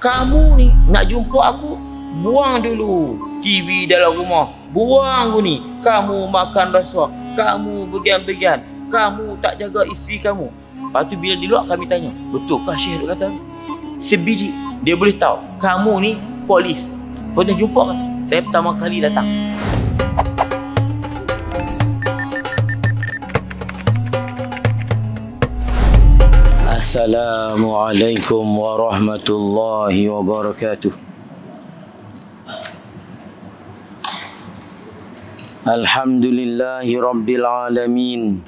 Kamu ni nak jumpa aku, buang dulu TV dalam rumah. Buang ni. Kamu makan rasuah, kamu begian-begian, kamu tak jaga isteri kamu. Lepas tu bila di luar kami tanya, betulkah Syekh kata? Sebiji dia boleh tahu kamu ni polis. Pernah jumpa kan? Saya pertama kali datang. Assalamualaikum warahmatullahi wabarakatuh. Alhamdulillahi rabbil alamin.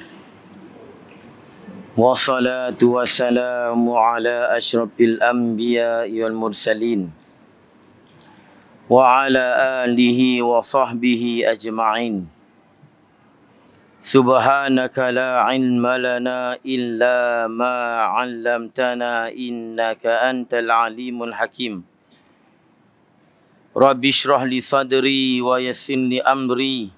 Wassalatu wassalamu ala asyrafil anbiya'i wal mursalin wa ala alihi wa sahbihi ajma'in. Subhanaka la ilma lana illa ma 'allamtana innaka antal alimul hakim. Rabbi shrah li sadri wa yassir li amri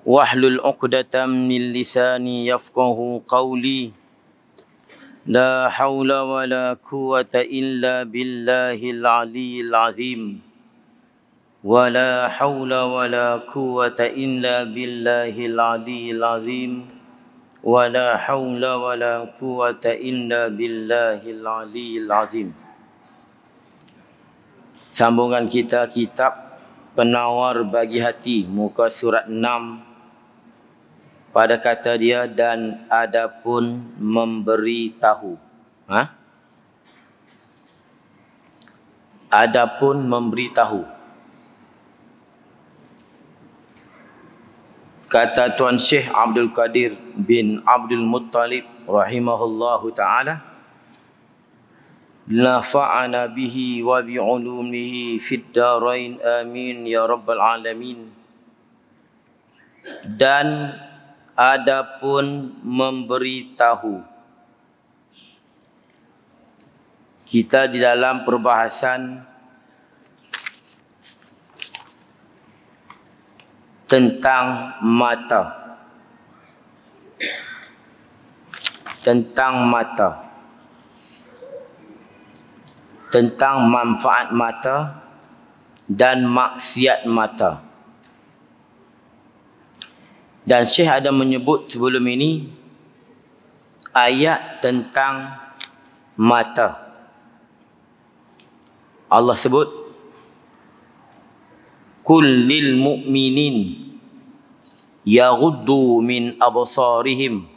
wahlul 'uqdatam min lisani yafqahu qawli. La haula wa la quwwata illa billahil aliyyil azim. Wa la haula wa la quwwata illa billahil aliyyil azim. Wa la haula wa la quwwata illa billahil aliyyil azim. Sambungan kita kitab Penawar Bagi Hati, muka surat 6, pada kata dia dan adapun memberi tahu. Adapun memberi tahu. Kata Tuan Syekh Abdul Qadir bin Abdul Muttalib rahimahullahu ta'ala, nafa'ana bihi wa bi'ulumihi fid darain amin ya rabbal alamin. Dan adapun memberi tahu, kita di dalam perbahasan tentang mata, tentang manfaat mata dan maksiat mata. Dan Syekh ada menyebut sebelum ini ayat tentang mata. Allah sebut, Qul lil mu'minin yaghuddu min absarihim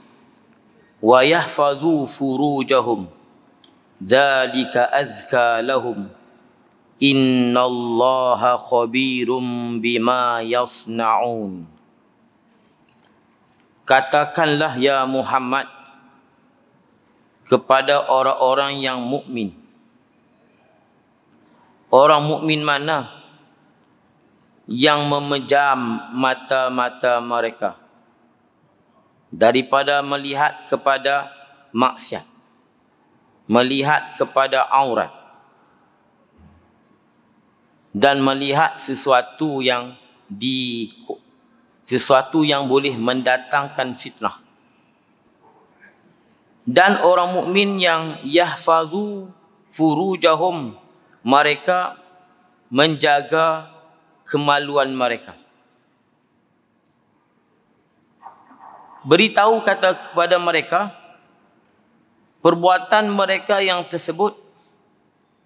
wa yahfazu furujahum dzalika azka lahum innallaha khabirum bima yasnaun. Katakanlah ya Muhammad kepada orang-orang yang mukmin. Orang mukmin mana? Yang memejam mata-mata mereka daripada melihat kepada maksiat, melihat kepada aurat, dan melihat sesuatu yang boleh mendatangkan fitnah. Dan orang mukmin yang yahfazu furujahum, mereka menjaga kemaluan mereka. Beritahu kata kepada mereka, perbuatan mereka yang tersebut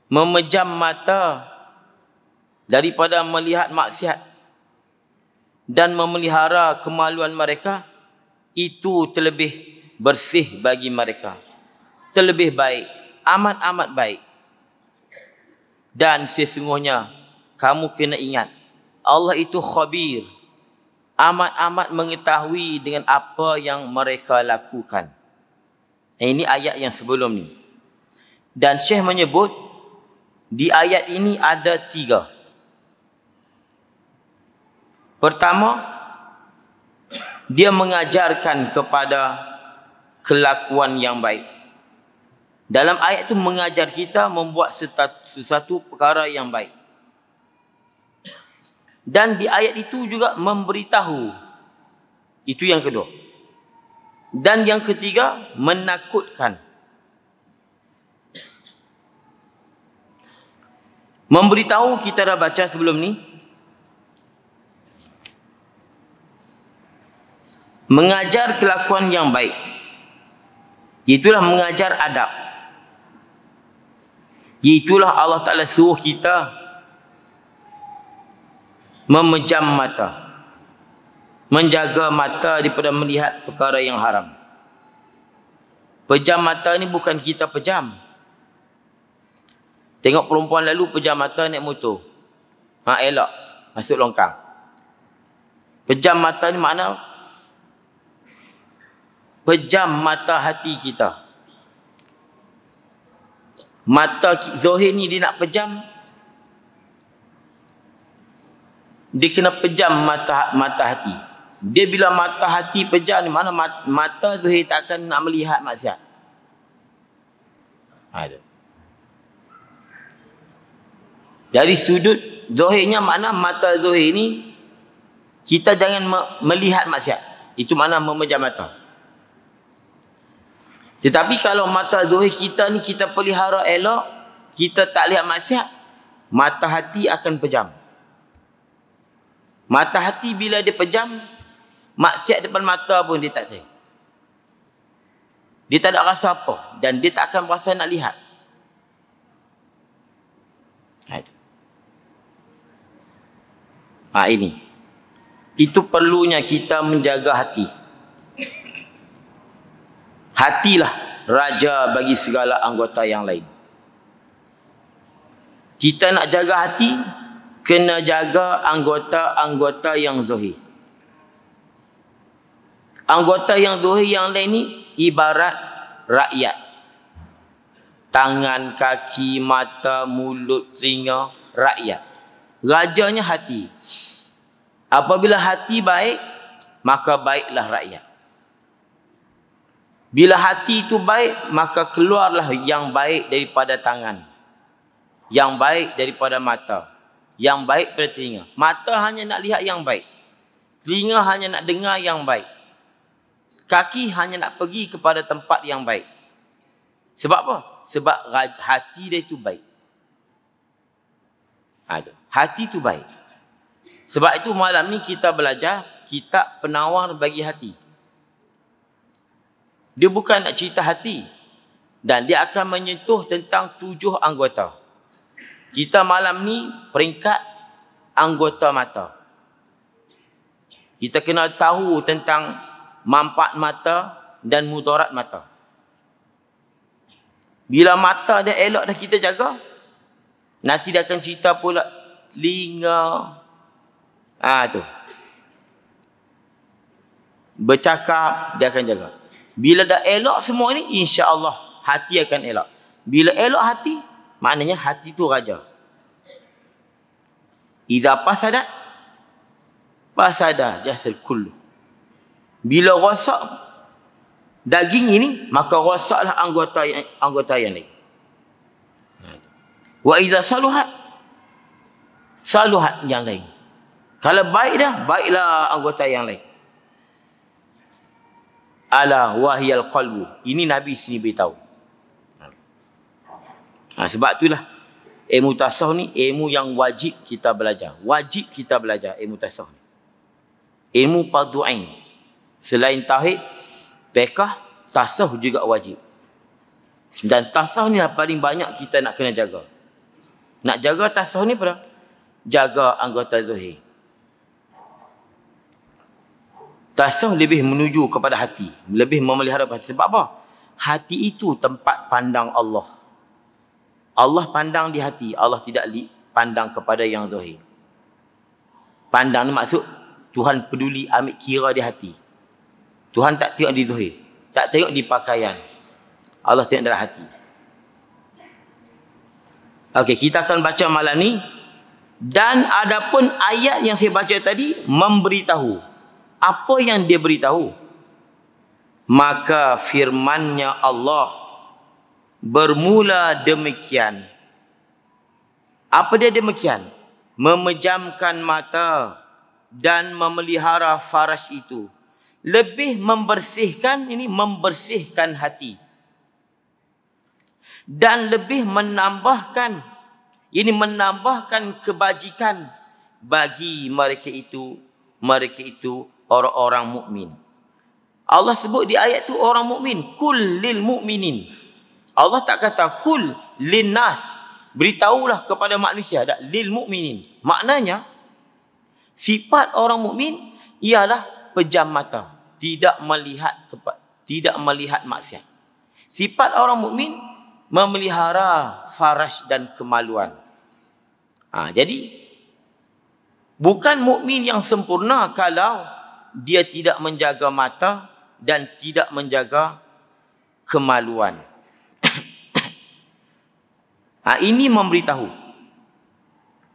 memejam mata daripada melihat maksiat dan memelihara kemaluan mereka, itu terlebih bersih bagi mereka, terlebih baik, amat-amat baik. Dan sesungguhnya kamu kena ingat, Allah itu khabir, amat-amat mengetahui dengan apa yang mereka lakukan. Ini ayat yang sebelum ni. Dan Syekh menyebut di ayat ini ada 3. Pertama, dia mengajarkan kepada kelakuan yang baik. Dalam ayat itu mengajar kita membuat sesuatu perkara yang baik. Dan di ayat itu juga memberitahu. Itu yang kedua. Dan yang ketiga, menakutkan. Memberitahu kita dah baca sebelum ni. Mengajar kelakuan yang baik. Itulah mengajar adab. Itulah Allah Ta'ala suruh kita memejam mata. Menjaga mata daripada melihat perkara yang haram. Pejam mata ni bukan kita pejam. Tengok perempuan lalu pejam mata naik motor. Elok. Masuk longkang. Pejam mata ni makna pejam mata hati kita. Mata Zohir ni dia nak pejam. Dia kena pejam mata hati. Dia bila mata hati pejam ni mana mata Zohir tak akan nak melihat maksiat. Ada. Dari sudut Zohirnya makna mata Zohir ni kita jangan melihat maksiat. Itu makna memejam mata. Tetapi kalau mata Zohir kita ni kita pelihara elok, kita tak lihat maksiat, mata hati akan pejam. Mata hati bila dia pejam, maksiat depan mata pun dia tak tengok. Dia tak ada rasa apa dan dia tak akan berasa nak lihat. Ini. Itu perlunya kita menjaga hati. Hatilah raja bagi segala anggota yang lain. Kita nak jaga hati, kena jaga anggota-anggota yang zohir. Anggota yang zohir yang lain ni ibarat rakyat. Tangan, kaki, mata, mulut, telinga, rakyat. Rajanya hati. Apabila hati baik, maka baiklah rakyat. Bila hati itu baik, maka keluarlah yang baik daripada tangan, yang baik daripada mata, yang baik daripada telinga. Mata hanya nak lihat yang baik, telinga hanya nak dengar yang baik, kaki hanya nak pergi kepada tempat yang baik. Sebab apa? Sebab hati dia itu baik. Hati itu baik. Sebab itu malam ni kita belajar kitab penawar bagi hati. Dia bukan nak cerita hati. Dan dia akan menyentuh tentang 7 anggota. Kita malam ni peringkat anggota mata. Kita kena tahu tentang manfaat mata dan mudarat mata. Bila mata dia elok dah kita jaga, nanti dia akan cerita pula telinga. Tu. Bercakap, dia akan jaga. Bila dah elok semua ni, insya-Allah hati akan elok. Bila elok hati, maknanya hati tu raja. Idza fasada jasad kullu. Bila rosak daging ini, maka rosaklah anggota yang lain. Wa idza saluhat yang lain. Kalau baik dah, baiklah anggota yang lain. Ala wahiyal qalbu. Ini Nabi sini beritahu. Sebab itulah ilmu tasawuf ni ilmu yang wajib kita belajar. Wajib kita belajar ilmu tasawuf ni. Ilmu fardu ain. Selain tauhid, fiqh, tasawuf juga wajib. Dan tasawuf ni yang paling banyak kita nak kena jaga. Nak jaga tasawuf ni apa? Jaga anggota zohir. Tasawuf lebih menuju kepada hati, lebih memelihara hati. Sebab apa? Hati itu tempat pandang Allah. Allah pandang di hati, Allah tidak pandang kepada yang zahir. Pandang ni maksud Tuhan peduli ambil kira di hati. Tuhan tak tengok di zahir, tak tengok di pakaian. Allah tengok dalam hati. Okey, kita akan baca malam ni. Dan adapun ayat yang saya baca tadi memberitahu. Apa yang dia beritahu? Maka firman-Nya Allah bermula demikian. Apa dia demikian? Memejamkan mata dan memelihara faraj itu. Lebih membersihkan, ini membersihkan hati. Dan lebih menambahkan Ini menambahkan kebajikan bagi mereka itu orang-orang mukmin. Allah sebut di ayat tu orang mukmin, kul lil mukminin. Allah tak kata kul linnas, beritahulah kepada manusia, tak, lil mukminin. Maknanya sifat orang mukmin ialah pejam mata, tidak melihat maksiat. Sifat orang mukmin memelihara faraj dan kemaluan. Jadi bukan mukmin yang sempurna kalau dia tidak menjaga mata dan tidak menjaga kemaluan. Ini memberitahu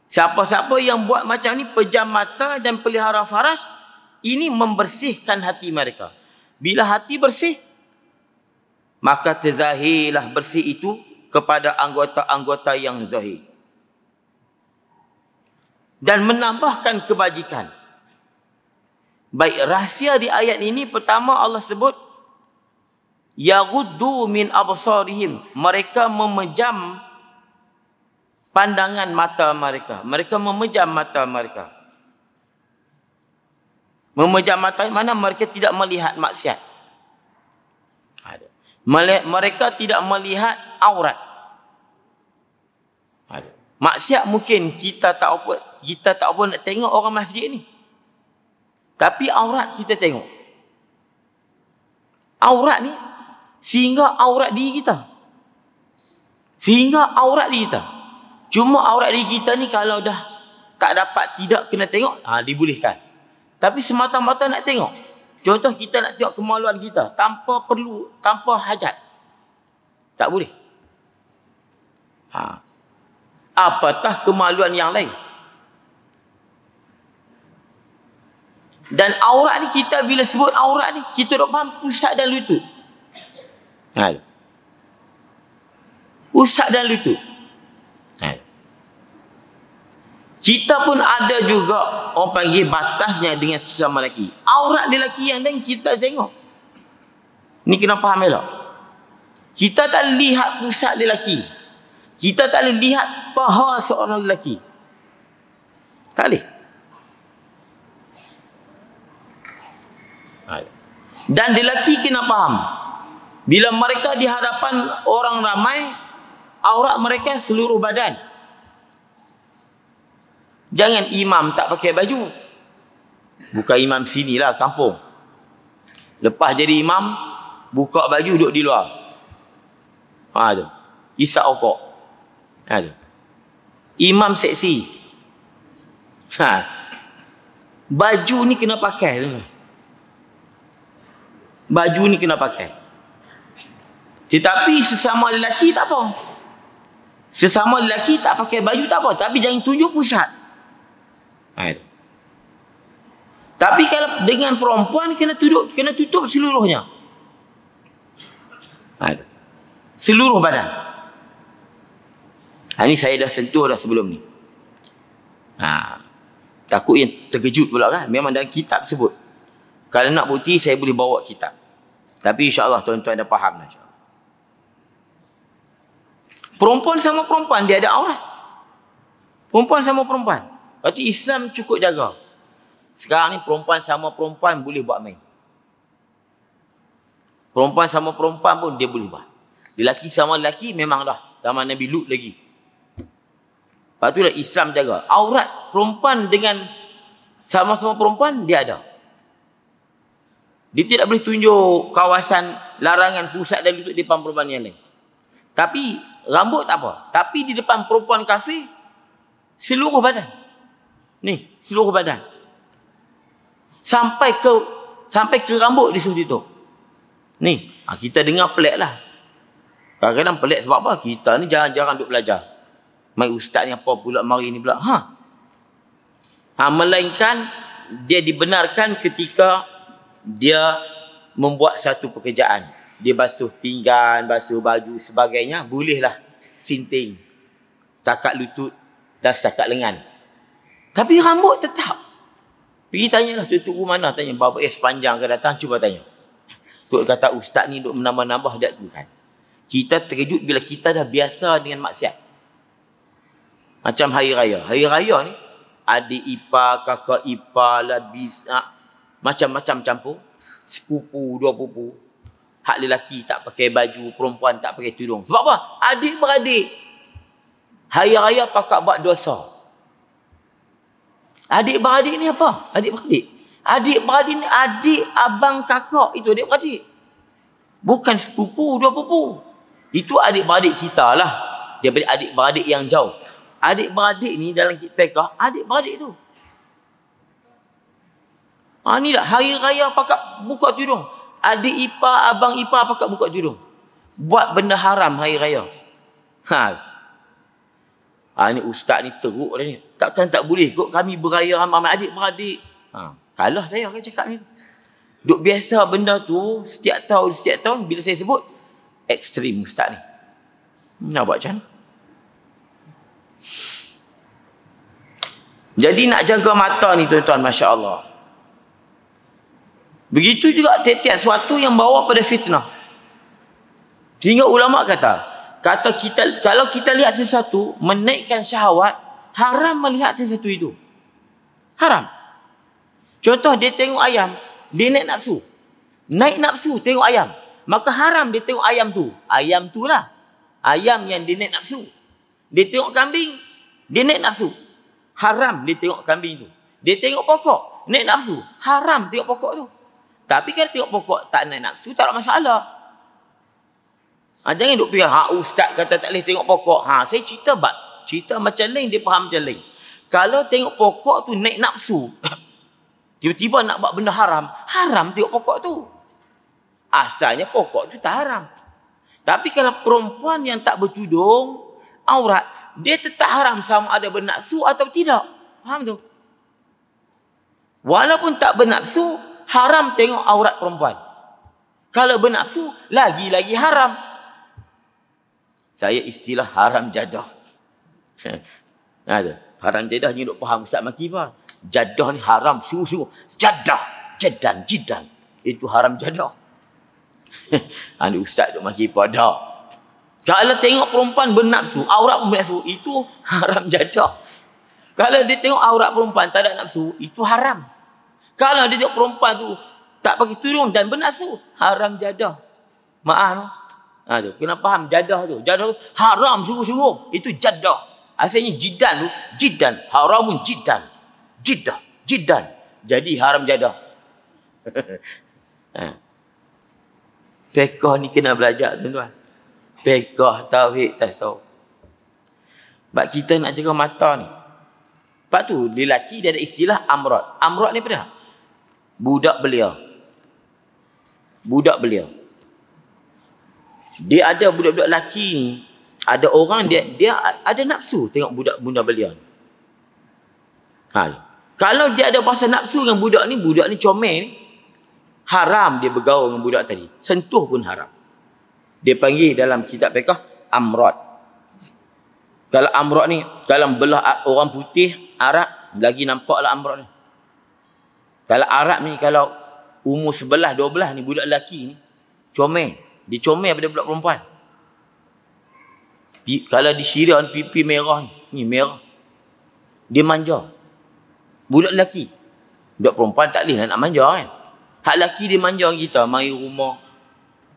siapa-siapa yang buat macam ni, pejam mata dan pelihara faraj, ini membersihkan hati mereka. Bila hati bersih, maka terzahirlah bersih itu kepada anggota-anggota yang zahir dan menambahkan kebajikan. Baik, rahsia di ayat ini, pertama Allah sebut yaghuddu min absarihim, mereka memejam pandangan mata mereka. Mereka memejam mata mereka. Memejam mata mana? Mereka tidak melihat maksiat. Mereka tidak melihat aurat. Maksiat mungkin kita tak apa nak tengok orang masjid ni. Tapi aurat kita tengok. Aurat ni sehingga aurat diri kita. Cuma aurat diri kita ni kalau dah tak dapat tidak kena tengok, dibolehkan. Tapi semata-mata nak tengok. Contoh kita nak tengok kemaluan kita tanpa hajat. Tak boleh. Apatah kemaluan yang lain. Dan aurat ni, kita bila sebut aurat ni, kita dok faham pusat dan lutut. Pusat dan lutut. Kita pun ada juga orang panggil batasnya dengan sesama lelaki. Aurat lelaki yang lain kita tengok. Ni kena faham elok. Kita tak lihat pusat lelaki. Kita tak boleh lihat paha seorang lelaki. Tak boleh. Dan lelaki kena faham, bila mereka di hadapan orang ramai, aurat mereka seluruh badan. Jangan imam tak pakai baju. Bukan imam sinilah, kampung. Lepas jadi imam, buka baju duduk di luar. Tu. Isap okok. Tu. Imam seksi. Baju ni kena pakai. Baju ni kena pakai. Tetapi sesama lelaki tak apa. Sesama lelaki tak pakai baju tak apa. Tapi jangan tunjuk pusat. Tapi kalau dengan perempuan kena tutup seluruhnya. Seluruh badan. Ini saya dah sentuh dah sebelum ni. Takut yang terkejut pula kan. Memang dalam kitab sebut. Kalau nak bukti saya boleh bawa kitab. Tapi insya-Allah tuan-tuan dah faham dah. Perempuan sama perempuan dia ada aurat. Perempuan sama perempuan. Berarti Islam cukup jaga. Sekarang ni perempuan sama perempuan boleh buat main. Perempuan sama perempuan pun dia boleh buat. Lelaki sama lelaki memang dah. Zaman Nabi Lut lagi. Lepas tu lah Islam jaga. Aurat perempuan dengan sama-sama perempuan dia ada. Dia tidak boleh tunjuk kawasan larangan pusat dan lutut di depan perempuan yang lain. Tapi rambut tak apa. Tapi di depan perempuan kafir seluruh badan. Ni, seluruh badan. Sampai ke rambut disuruh tutup. Ni, kita dengar pelik lah. Kadang-kadang pelik sebab apa? Kita ni jarang-jarang duk belajar. Mai ustaz ni apa pula mari ni pula. Melainkan dia dibenarkan ketika dia membuat satu pekerjaan. Dia basuh pinggan, basuh baju, sebagainya. Bolehlah sinting. Setakat lutut dan setakat lengan. Tapi rambut tetap. Pergi tanyalah tutup mana. Tanya, bapa sepanjang ke datang? Cuba tanya. Tok kata ustaz ni duk menambah-nambah. Dia bukan. Kita terkejut bila kita dah biasa dengan maksiat. Macam hari raya. Hari raya ni, adik ipar, kakak ipar, labis, macam-macam campur. Sepupu, dua pupu. Hak lelaki tak pakai baju, perempuan tak pakai tudung. Sebab apa? Adik-beradik. Hari raya pakak buat dosa. Adik-beradik ni apa? Adik-beradik. Adik-beradik ni adik, abang, kakak. Itu adik-beradik. Bukan sepupu, dua pupu. Itu adik-beradik kita lah. Daripada adik-beradik yang jauh. Adik-beradik ni dalam fiqh, adik-beradik tu. Ni lah, hari raya pakak buka tudung. Adik ipar, abang ipar pakak buka tudung. Buat benda haram hari raya. Ni ustaz ni teruk dah ni. Takkan tak boleh kot kami beraya ramai adik-beradik. Kalah saya akan cakap ni. Duk biasa benda tu setiap tahun bila saya sebut ekstrim ustaz ni. Nak buat macam mana? Jadi nak jaga mata ni tuan-tuan, masya-Allah. Begitu juga tiap-tiap sesuatu yang bawa pada fitnah. Sehingga ulama kata kita, kalau kita lihat sesuatu menaikkan syahwat, haram melihat sesuatu itu. Haram. Contoh dia tengok ayam, dia naik nafsu. Naik nafsu tengok ayam. Maka haram dia tengok ayam tu. Ayam tu lah. Ayam yang dia naik nafsu. Dia tengok kambing, dia naik nafsu. Haram dia tengok kambing tu. Dia tengok pokok, naik nafsu. Haram tengok pokok tu. Tapi kalau tengok pokok tak naik nafsu, tak ada masalah. Jangan duk fikir, ustaz kata tak boleh tengok pokok. Saya cerita macam lain, dia faham macam lain. Kalau tengok pokok tu naik nafsu, tiba-tiba nak buat benda haram, haram tengok pokok tu. Asalnya pokok tu tak haram. Tapi kalau perempuan yang tak bertudung, aurat, dia tetap haram sama ada bernafsu atau tidak. Faham tu? Walaupun tak bernafsu, haram tengok aurat perempuan. Kalau bernafsu, lagi-lagi haram. Saya istilah haram jadah. Haram jadah ni duk faham ustaz maki apa? Jadah ni haram sungguh-sungguh. Jadah, jidan. Itu haram jadah. Ustaz duk maki apa dah. Kalau tengok perempuan bernafsu, aurat pun bernafsu, itu haram jadah. Kalau dia tengok aurat perempuan tak ada nafsu, itu haram. Kalau dia tengok perempuan tu tak pakai tudung dan bernafsu, haram jadah. Maaf tu. Kena faham jadah tu. Jadah tu haram sungguh-sungguh. Itu jadah. Asalnya jidan tu, jidan. Haramun jidan. Jidan. Jadi haram jadah. Fiqh ni kena belajar tuan-tuan. Fiqh, tauhid, tasawuf. Sebab kita nak jaga mata ni. Sebab tu, lelaki dia ada istilah amrat. Amrat ni apa? Budak belia. Dia ada budak-budak lelaki ni. Ada orang dia ada nafsu tengok budak belia ni. Kalau dia ada rasa nafsu dengan budak ni comel ni, haram dia bergaul dengan budak tadi. Sentuh pun haram. Dia panggil dalam kitab fiqh amrat. Kalau amrat ni, dalam belah orang putih, Arab, lagi nampaklah amrat ni. Kalau Arab ni, kalau umur 11, 12 ni, budak lelaki ni, comel. Dia comel pada budak perempuan. Kalau di Syria ni, pipi merah ni merah. Dia manja. Budak lelaki. Budak perempuan tak boleh nak manja kan. Hak lelaki dia manja kita, mari rumah.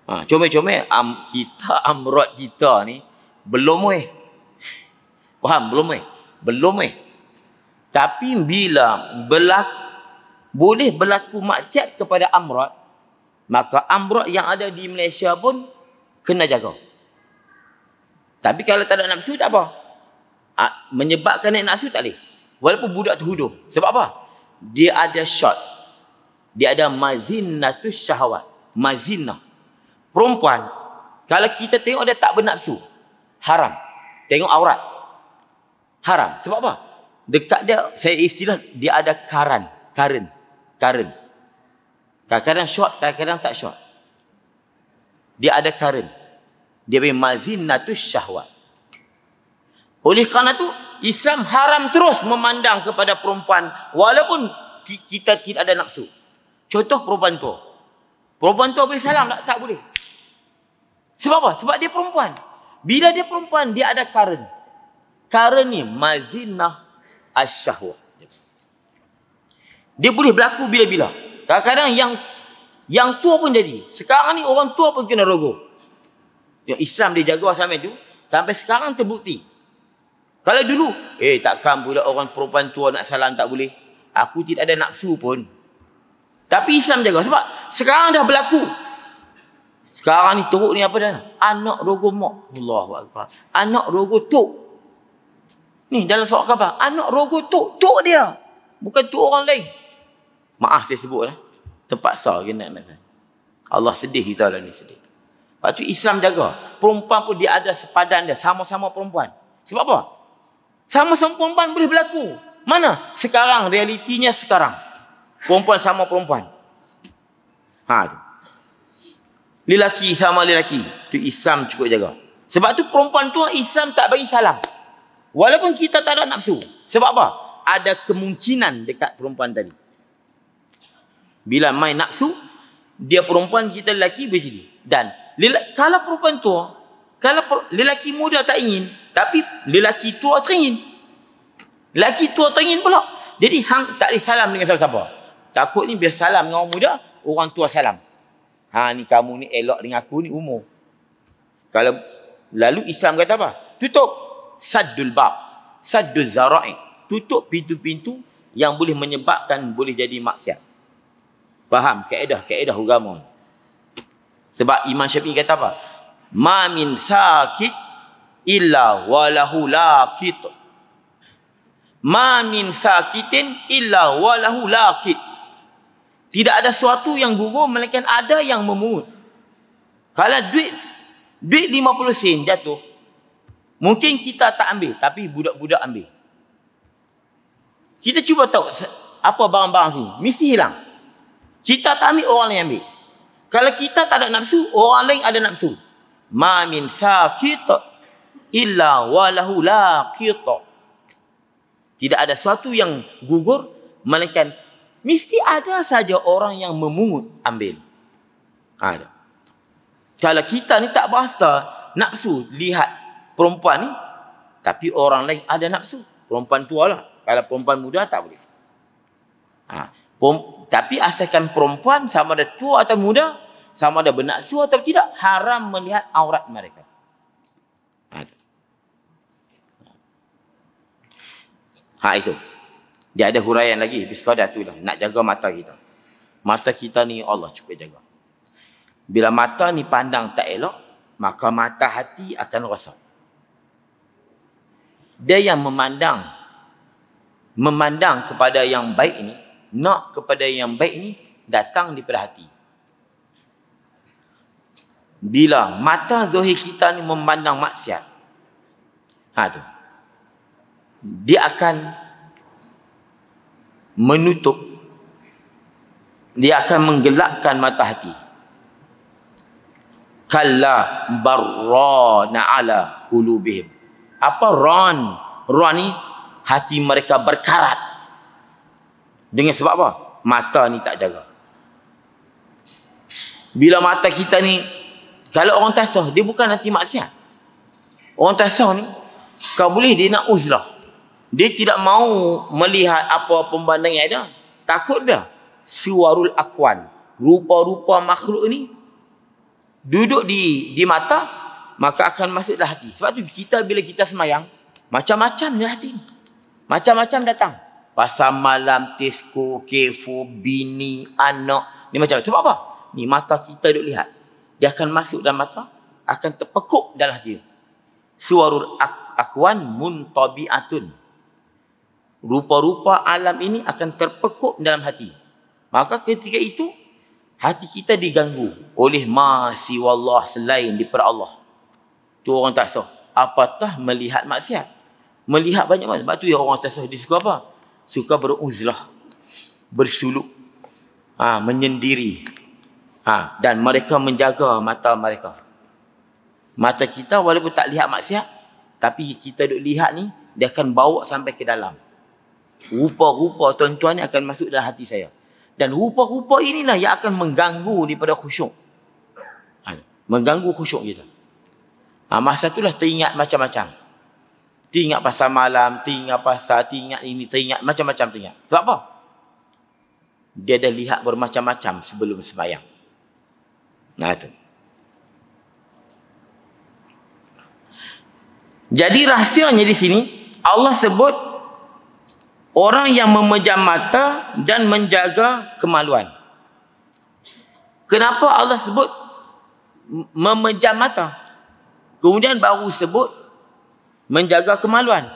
Comel-comel. Kita, amrat kita ni, belum weh. Faham? Belum weh. Tapi bila boleh berlaku maksiat kepada amrat, maka amrat yang ada di Malaysia pun kena jaga. Tapi kalau tak ada nafsu, tak apa. Menyebabkan naik nafsu tak boleh. Walaupun budak tu huduh. Sebab apa? Dia ada syot. Dia ada mazinatus syahwat. Mazinah. Perempuan, kalau kita tengok dia tak bernafsu, haram. Tengok aurat, haram. Sebab apa? Dekat dia, saya istilah, dia ada karen. Kadang-kadang short, kadang-kadang tak short. Dia ada karen. Dia punya mazinatus syahwat. Oleh kerana tu, Islam haram terus memandang kepada perempuan walaupun kita tidak ada nafsu. Contoh perempuan tua. Perempuan tua boleh salam tak boleh. Sebab apa? Sebab dia perempuan. Bila dia perempuan, dia ada karen. Perkara ni mazinah asyahwah. Dia boleh berlaku bila-bila. Kadang-kadang yang tua pun jadi. Sekarang ni orang tua pun kena rogol. Yang Islam dia jaga sampai tu, sampai sekarang terbukti. Kalau dulu, takkan pula orang perempuan tua nak salam tak boleh. Aku tidak ada nafsu pun. Tapi Islam jaga. Sebab sekarang dah berlaku. Sekarang ni teruk ni apa dah? Anak rogol mak. Allahu Akbar. Anak rogol tok. Ni dalam surat khabar. Anak rogol tok. Tok dia. Bukan tok orang lain. Maaf saya sebut lah. Terpaksa kena nak. Allah sedih kita lah ni sedih. Lepas tu Islam jaga. Perempuan pun dia ada sepadan dia. Sama-sama perempuan. Sebab apa? Sama-sama perempuan boleh berlaku. Mana? Sekarang. Realitinya sekarang. Perempuan sama perempuan. Tu. Lelaki sama lelaki. Tu Islam cukup jaga. Sebab tu perempuan tu Islam tak bagi salam. Walaupun kita tak ada nafsu. Sebab apa? Ada kemungkinan dekat perempuan tadi. Bila main nafsu, dia perempuan, kita lelaki boleh jadi. Dan kalau perempuan tua, kalau lelaki muda tak ingin, tapi lelaki tua teringin. Lelaki tua teringin pula. Jadi hang tak boleh salam dengan siapa-siapa. Takut ni biar salam dengan orang muda, orang tua salam. Ni kamu ni elok dengan aku ni umur. Kalau lalu Islam kata apa? Tutup saddul bab, saddul zara'i. Tutup pintu-pintu yang boleh menyebabkan boleh jadi maksiat. Faham kaedah agama. Sebab Imam Syafi'i kata apa? Ma min sakit illa walahu laqit. Ma min sakitin illa walahu laqit. Tidak ada sesuatu yang gugur melainkan ada yang memungut. Kalau duit 50 sen jatuh, mungkin kita tak ambil, tapi budak-budak ambil. Kita cuba tahu apa barang-barang sini, mesti hilang. Kita tak ambil, orang lain ambil. Kalau kita tak ada nafsu, orang lain ada nafsu. Ma min sakit illa walahu laqit. Tidak ada sesuatu yang gugur melainkan mesti ada saja orang yang memungut ambil. Ada. Kalau kita ni tak berasa nafsu lihat perempuan ni, tapi orang lain ada nafsu. Perempuan tua lah. Kalau perempuan muda tak boleh. Tapi asalkan perempuan sama ada tua atau muda, sama ada bernafsu atau tidak, haram melihat aurat mereka. Itu. Dia ada huraian lagi. Sekadar tu lah. Nak jaga mata kita. Mata kita ni Allah cukup jaga. Bila mata ni pandang tak elok, maka mata hati akan rosak. Dia yang memandang kepada yang baik ni, nak kepada yang baik ni, datang daripada hati. Bila mata zahir kita ni memandang maksiat, tu, dia akan menutup, dia akan menggelapkan mata hati. Kalla barrana ala qulubihim. Apa ran? Ran ni hati mereka berkarat. Dengan sebab apa? Mata ni tak jaga. Bila mata kita ni, kalau orang tasawuf, dia bukan hati maksiat. Orang tasawuf ni, kau boleh dia nak uzlah. Dia tidak mau melihat apa pembandang yang ada. Takut dia. Suwarul akwan. Rupa-rupa makhluk ni duduk di mata, maka akan masuk dalam hati. Sebab tu kita bila kita semayang, macam-macam dia hati. Macam-macam datang. Pasal malam, tesko, kefo, bini, anak. Ni macam. Sebab apa? Ni mata kita duduk lihat. Dia akan masuk dalam mata, akan terpekuk dalam hati. Suwarul akwan muntabi'atun. Rupa-rupa alam ini akan terpekuk dalam hati. Maka ketika itu, hati kita diganggu oleh ma siwallah, selain daripada Allah. Tu orang tasawuf. Apatah melihat maksiat. Melihat banyak maksiat. Sebab tu ya orang tasawuf dia suka apa? Suka beruzlah. Bersuluk. Menyendiri. Dan mereka menjaga mata mereka. Mata kita walaupun tak lihat maksiat, tapi kita duk lihat ni, dia akan bawa sampai ke dalam. Rupa-rupa tuan-tuan ni akan masuk dalam hati saya. Dan rupa-rupa inilah yang akan mengganggu daripada khusyuk. Mengganggu khusyuk kita. Masa itulah teringat macam-macam. Teringat pasal malam, teringat ini, teringat macam-macam teringat. Sebab apa? Dia dah lihat bermacam-macam sebelum sembahyang. Nah itu. Jadi rahsianya di sini Allah sebut orang yang memejam mata dan menjaga kemaluan. Kenapa Allah sebut memejam mata? Kemudian baru sebut menjaga kemaluan.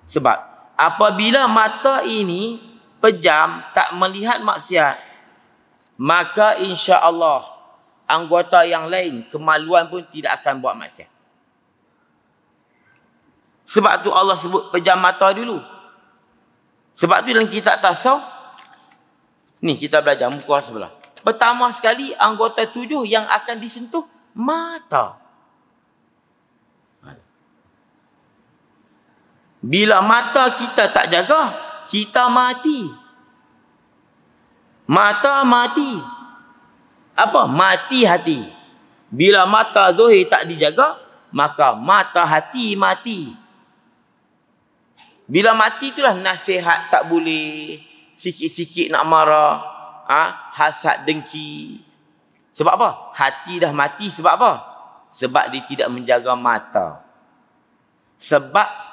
Sebab apabila mata ini pejam, tak melihat maksiat, maka insya-Allah anggota yang lain, kemaluan pun tidak akan buat maksiat. Sebab tu Allah sebut pejam mata dulu. Sebab tu dalam kitab tasawuf ni kita belajar muka sebelah. Pertama sekali anggota 7 yang akan disentuh mata. Bila mata kita tak jaga, kita mati. Mata mati. Apa? Mati hati. Bila mata zahir tak dijaga, maka mata hati mati. Bila mati itulah nasihat tak boleh, sikit-sikit nak marah, hasad dengki. Sebab apa? Hati dah mati sebab apa? Sebab dia tidak menjaga mata. Sebab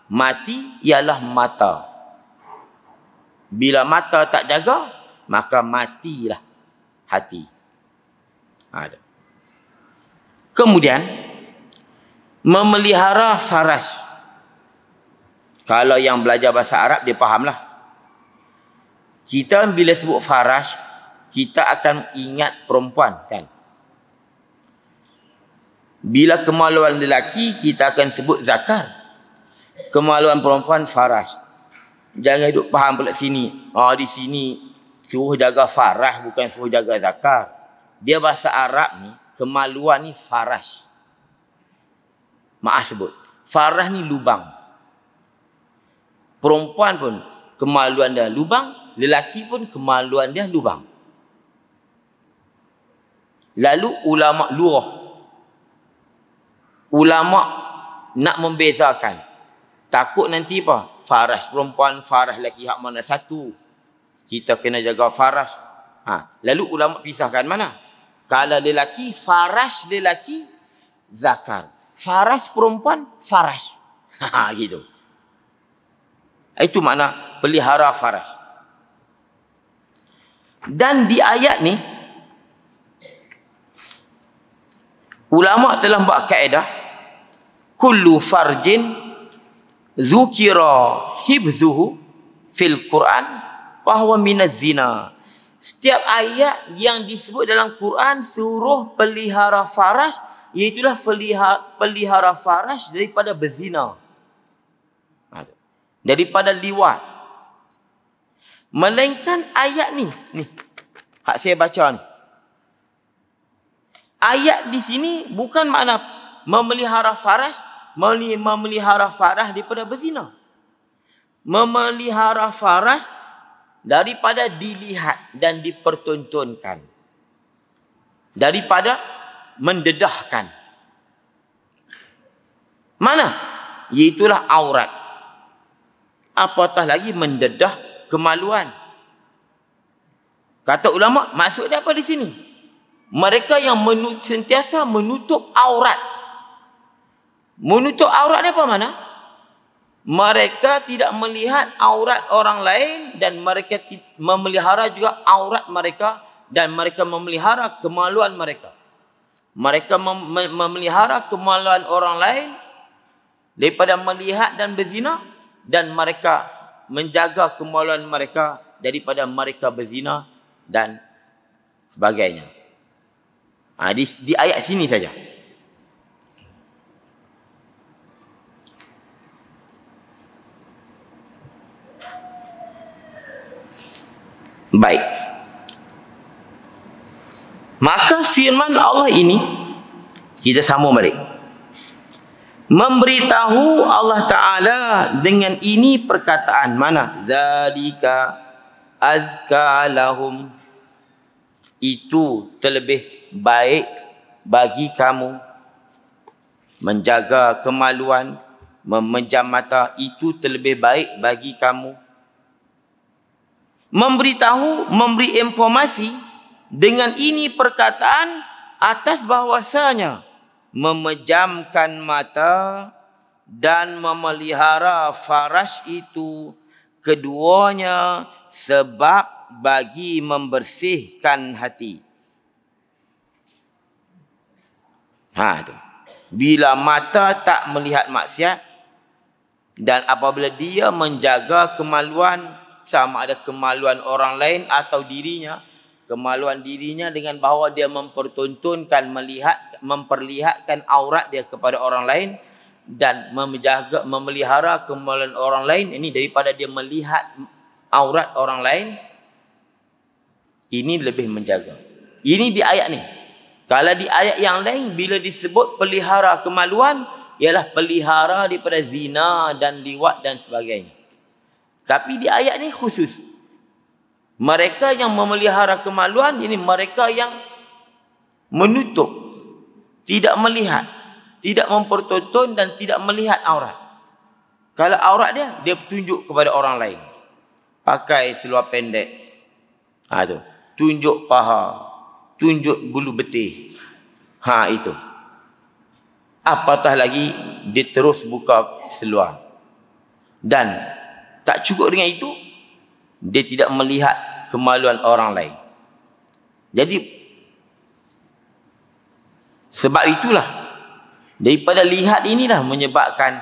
mati ialah mata. Bila mata tak jaga, maka matilah hati. Ada. Kemudian memelihara faras. Kalau yang belajar bahasa Arab dia fahamlah. Kita bila sebut faras, kita akan ingat perempuan kan. Bila kemaluan lelaki, kita akan sebut zakar. Kemaluan perempuan faras. Jangan duk faham pula sini. Di sini suruh jaga faras, bukan suruh jaga zakar. Dia bahasa Arab ni, kemaluan ni faras. Maaf sebut. Faras ni lubang. Perempuan pun kemaluan dia lubang, lelaki pun kemaluan dia lubang. Lalu ulama lurah. Ulama nak membezakan. Takut nanti apa? Faras perempuan, faras lelaki, hak mana satu? Kita kena jaga faras. Lalu ulama pisahkan mana? Kalau lelaki, faras lelaki, zakar. Faras perempuan, faras. Gitu. Itu makna pelihara faras. Dan di ayat ni, ulama telah buat kaedah, kullu farjin zukira hibzuhu fil Quran bahwa minaz zina. Setiap ayat yang disebut dalam Quran suruh pelihara faras, iaitulah pelihara faras daripada berzina, daripada liwat. Melainkan ayat ni hak saya baca ni. Ayat di sini bukan makna memelihara faras, memelihara faras daripada berzina. Memelihara faras daripada dilihat dan dipertontonkan. Daripada mendedahkan. Mana? Iaitulah aurat. Apatah lagi mendedah kemaluan. Kata ulama, maksud dia apa di sini? Mereka yang sentiasa menutup aurat. Menutup aurat ni apa mana? Mereka tidak melihat aurat orang lain dan mereka memelihara juga aurat mereka dan mereka memelihara kemaluan mereka. Mereka memelihara kemaluan orang lain daripada melihat dan berzina, dan mereka menjaga kemaluan mereka daripada mereka berzina dan sebagainya. Di ayat sini saja. Baik. Maka firman Allah ini kita sambung balik. Memberitahu Allah Ta'ala dengan ini perkataan mana? Zalika azka lahum. Itu terlebih baik bagi kamu. Menjaga kemaluan memejam mata itu terlebih baik bagi kamu. Memberitahu, memberi informasi dengan ini perkataan atas bahwasanya memejamkan mata dan memelihara faraj itu keduanya sebab bagi membersihkan hati. Itu. Bila mata tak melihat maksiat dan apabila dia menjaga kemaluan, sama ada kemaluan orang lain atau dirinya, kemaluan dirinya dengan bahawa dia mempertontonkan, memperlihatkan aurat dia kepada orang lain dan memelihara kemaluan orang lain, ini daripada dia melihat aurat orang lain, ini lebih menjaga. Ini di ayat ni. Kalau di ayat yang lain bila disebut pelihara kemaluan, ialah pelihara daripada zina dan liwat dan sebagainya. Tapi di ayat ni khusus. Mereka yang memelihara kemaluan, ini mereka yang menutup, tidak melihat, tidak mempertonton dan tidak melihat aurat. Kalau aurat dia, dia tunjuk kepada orang lain. Pakai seluar pendek. Tu. Tunjuk paha. Tunjuk bulu betih. Itu. Apatah lagi, dia terus buka seluar. Dan tak cukup dengan itu, dia tidak melihat kemaluan orang lain. Jadi, sebab itulah, daripada lihat inilah menyebabkan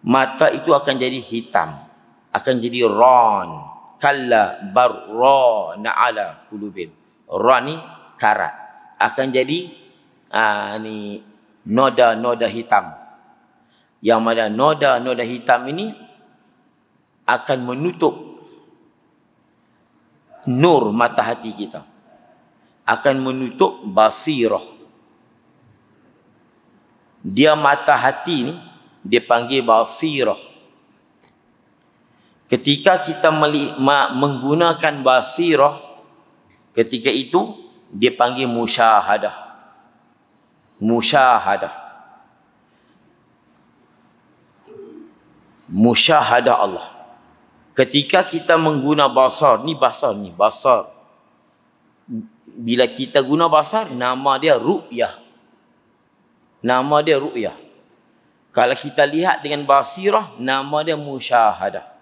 mata itu akan jadi hitam. Akan jadi ron. Kalla barrana ala qulubihim. Ron ni karat. Akan jadi ni noda-noda hitam. Yang mana noda-noda hitam ini akan menutup nur mata hati kita. Akan menutup basirah. Dia mata hati ni, dia panggil basirah. Ketika kita menggunakan basirah, ketika itu dia panggil musyahadah. Musyahadah. Musyahadah Allah. Ketika kita mengguna basar, ni basar. Bila kita guna basar, nama dia ru'yah. Nama dia ru'yah. Kalau kita lihat dengan basirah, nama dia musyahadah.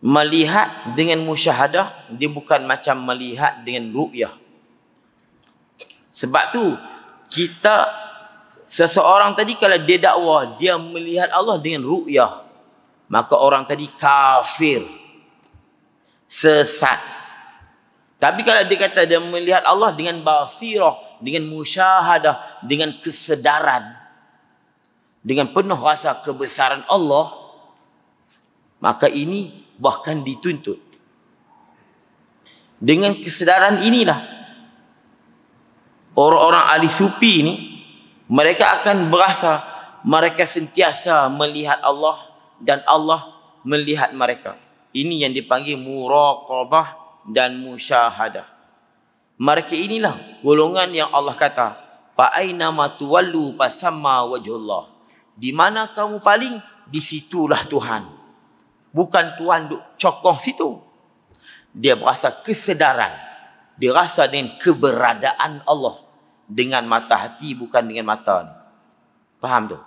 Melihat dengan musyahadah, dia bukan macam melihat dengan ru'yah. Sebab tu, seseorang tadi kalau dia dakwah, dia melihat Allah dengan ru'yah, maka orang tadi kafir, sesat. Tapi kalau dia kata dia melihat Allah dengan basirah, dengan musyahadah, dengan kesedaran, dengan penuh rasa kebesaran Allah, maka ini bahkan dituntut. Dengan kesedaran inilah orang-orang ahli sufi ini, mereka akan berasa mereka sentiasa melihat Allah dan Allah melihat mereka. Ini yang dipanggil muraqabah dan musyahadah. Mereka inilah golongan yang Allah kata, fa aina ma tuwallu fasamma wajhullah. Di mana kamu paling, di situlah Tuhan. Bukan Tuhan duk cokong situ. Dia berasa kesedaran. Dia rasa dengan keberadaan Allah. Dengan mata hati, bukan dengan mata ni. Faham tu?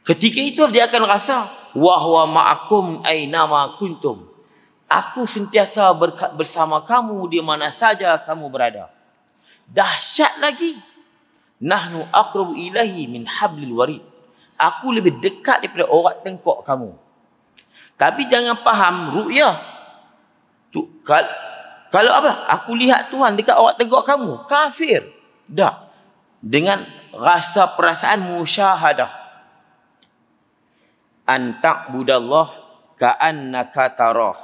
Ketika itu dia akan rasa, wa huwa ma'akum aynama kuntum. Aku sentiasa bersama kamu di mana saja kamu berada. Dahsyat lagi. Nahnu aqrabu ilahi min hablil warid. Aku lebih dekat daripada orat tengkok kamu. Tapi jangan faham ru'yah. Kalau apa? Aku lihat Tuhan dekat orat tengkok kamu. Kafir. Dah. Dengan rasa perasaan musyahadah. An ta'budallah ka'annaka tarah.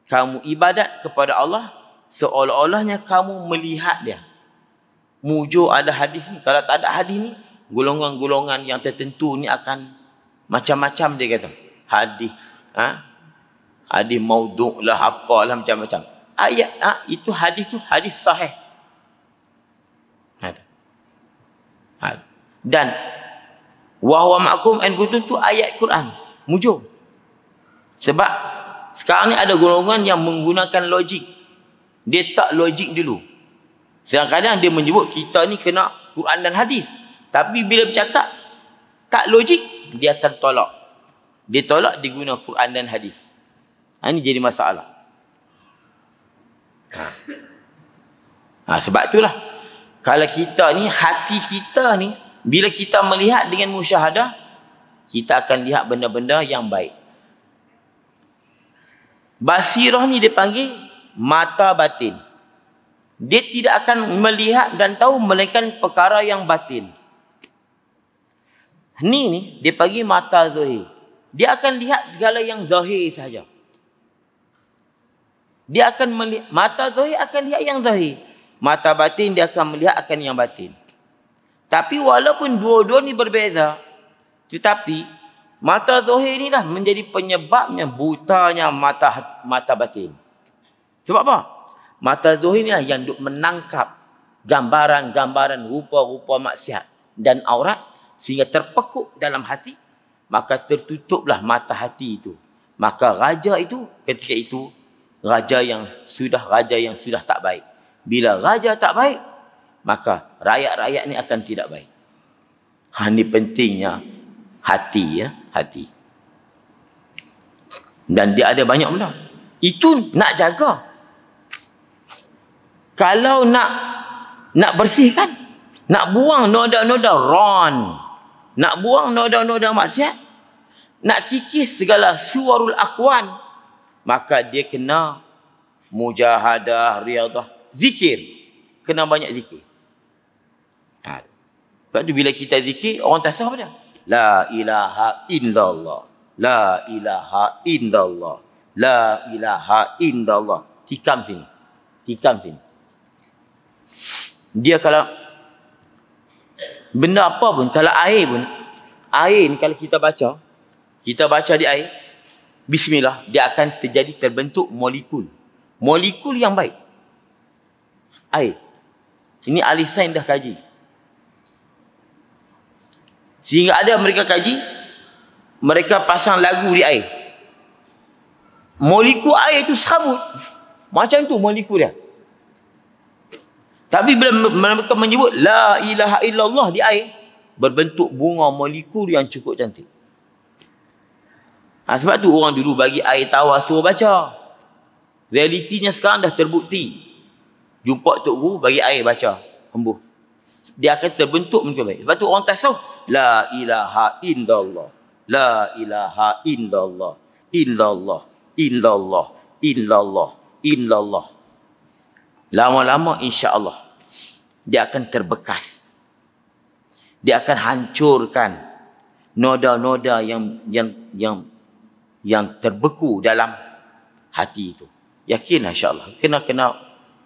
Kamu ibadat kepada Allah seolah-olahnya kamu melihat dia. Mujur ada hadis ni. Kalau tak ada hadis ni, golongan-golongan yang tertentu ni akan macam-macam dia kata. Hadis. Hadis maudhu' lah, apalah macam-macam. Ayat itu hadis tu hadis sahih. Dan Wa huwa ma'akum in kuntum tu ayat Quran. Mujur. Sebab sekarang ni ada golongan yang menggunakan logik. Dia tak logik dulu. Kadang-kadang dia menyebut kita ni kena Quran dan hadis. Tapi bila bercakap tak logik, dia akan tolak. Dia tolak, dia guna Quran dan hadis. Ini jadi masalah. Sebab itulah, kalau kita ni, hati kita ni, bila kita melihat dengan musyahadah, kita akan lihat benda-benda yang baik. Basirah ni dia panggil mata batin. Dia tidak akan melihat dan tahu melainkan perkara yang batin. Ni dia panggil mata zahir. Dia akan lihat segala yang zahir sahaja. Dia akan melihat, mata zahir akan lihat yang zahir. Mata batin dia akan melihat akan yang batin. Tapi walaupun dua-dua ni berbeza, tetapi mata zahir ni lah menjadi penyebabnya butanya mata batin. Sebab apa? Mata zahir ni lah yang menangkap gambaran-gambaran rupa-rupa maksiat dan aurat sehingga terpekuk dalam hati, maka tertutuplah mata hati itu. Maka raja itu ketika itu raja yang sudah tak baik. Bila raja tak baik, maka rakyat-rakyat ni akan tidak baik. Ini pentingnya hati, ya, hati. Dan dia ada banyak benda. Itu nak jaga. Kalau nak bersihkan, nak buang noda-noda ron, nak buang noda-noda maksiat, nak kikis segala suwarul akwan, maka dia kena mujahadah, riadah, zikir. Kena banyak zikir. Sebab tu bila kita zikir, orang tasawuf apa dia? La ilaha illallah. La ilaha illallah. La ilaha illallah. Tikam sini. Tikam sini. Dia kalau benda apa pun, kalau air pun, air ni kalau kita baca di air, bismillah, dia akan terbentuk molekul. Molekul yang baik. Air. Ini ahli sains dah kaji. Sehingga ada mereka kaji, mereka pasang lagu di air. Molekul air itu sabut. Macam tu molekul dia. Tapi bila mereka menyebut la ilaha illallah di air, berbentuk bunga molekul yang cukup cantik. Sebab tu orang dulu bagi air tawar suruh baca. Realitinya sekarang dah terbukti. Jumpa Tok Guru, bagi air baca. Hembuh. Dia akan terbentuk menjadi baik. Sebab tu orang tasawuf, la ilaha illallah. La ilaha illallah. Illallah. Illallah. Illallah. Illallah. Lama-lama insya-Allah dia akan terbekas. Dia akan hancurkan noda-noda yang terbeku dalam hati itu. Yakinlah insya-Allah.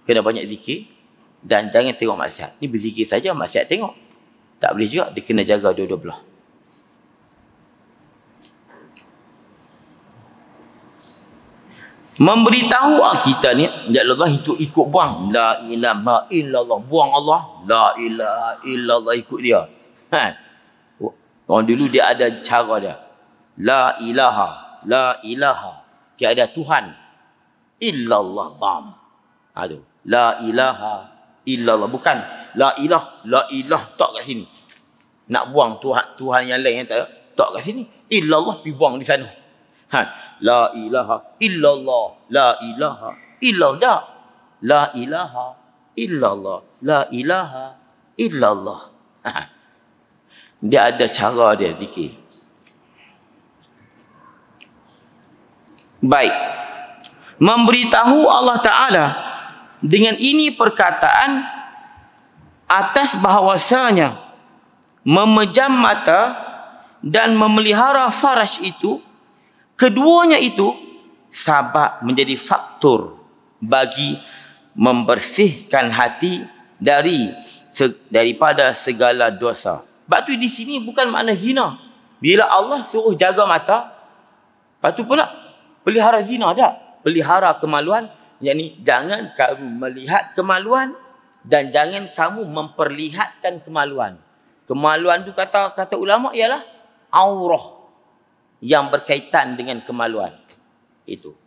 Kena banyak zikir dan jangan tengok maksiat. Ni berzikir saja, maksiat tengok. Tak boleh juga, dia kena jaga dua-dua belah. Memberitahu kita ni, ya Allah itu ikut buang. La ilaha illallah. Buang Allah. La ilaha illallah, ikut dia. Orang dulu dia ada cara dia. La ilaha. La ilaha. Tiada Tuhan. Illallah. Bam. Aduh. La ilaha illallah. Bukan. La ilah. La ilah. Tak kat sini. Nak buang Tuhan yang lain yang tak kat sini. Illallah pergi buang di sana. La ilaha illallah. La ilaha illallah. La ilaha illallah. La ilaha illallah. Dia ada cara dia zikir. Baik. Memberitahu Allah Ta'ala dengan ini perkataan atas bahawasanya memejam mata dan memelihara faraj itu, keduanya itu sabab menjadi faktor bagi membersihkan hati daripada segala dosa. Sebab tu di sini bukan makna zina. Bila Allah suruh jaga mata, lepas tu pula pelihara zina tak? Pelihara kemaluan, yakni jangan kamu melihat kemaluan dan jangan kamu memperlihatkan kemaluan. Kemaluan tu kata ulama ialah aurah yang berkaitan dengan kemaluan. Itu.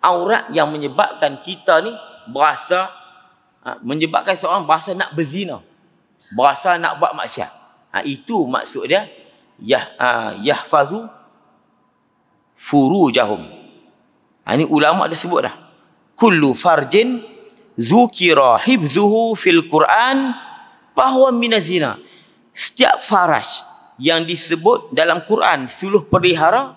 Aurat yang menyebabkan kita ni berasa, menyebabkan seorang berasa nak berzina. Berasa nak buat maksiat. Itu maksud dia, yahfazu furujahum. Ini ulama dah sebut dah. Kullu farjin zukira hibzuhu fil Quran fahuwa minazina. Setiap faraj yang disebut dalam Quran suluh pelihara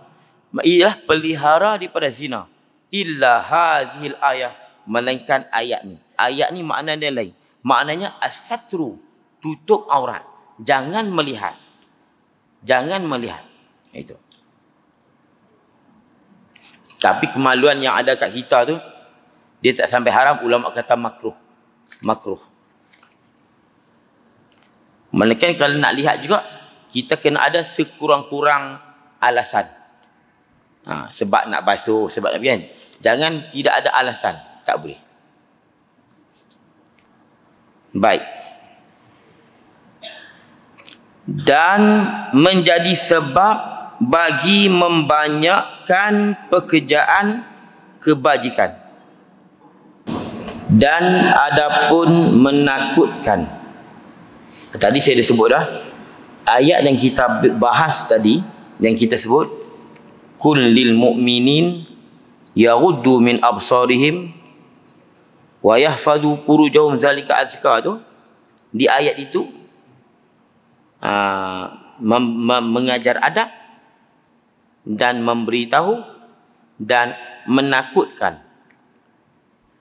ialah pelihara daripada zina. Illa hazihil ayah, melainkan ayat ni. Ayat ni makna dia lain. Maknanya as-satru, tutup aurat. Jangan melihat. Jangan melihat. Itu. Tapi kemaluan yang ada kat kita tu, dia tak sampai haram, ulama kata makruh. Makruh. Melainkan kalau nak lihat juga, kita kena ada sekurang-kurang alasan. Sebab nak basuh, sebab nak kan. Jangan tidak ada alasan. Tak boleh. Baik. Dan menjadi sebab bagi membanyakkan pekerjaan kebajikan. Dan adapun menakutkan. Tadi saya dah sebut dah. Ayat yang kita bahas tadi, yang kita sebut, kul lil mu'minin yaghuddu min absarihim wa yahfazu furujahum zalika azka tu, di ayat itu mengajar adab dan memberitahu dan menakutkan.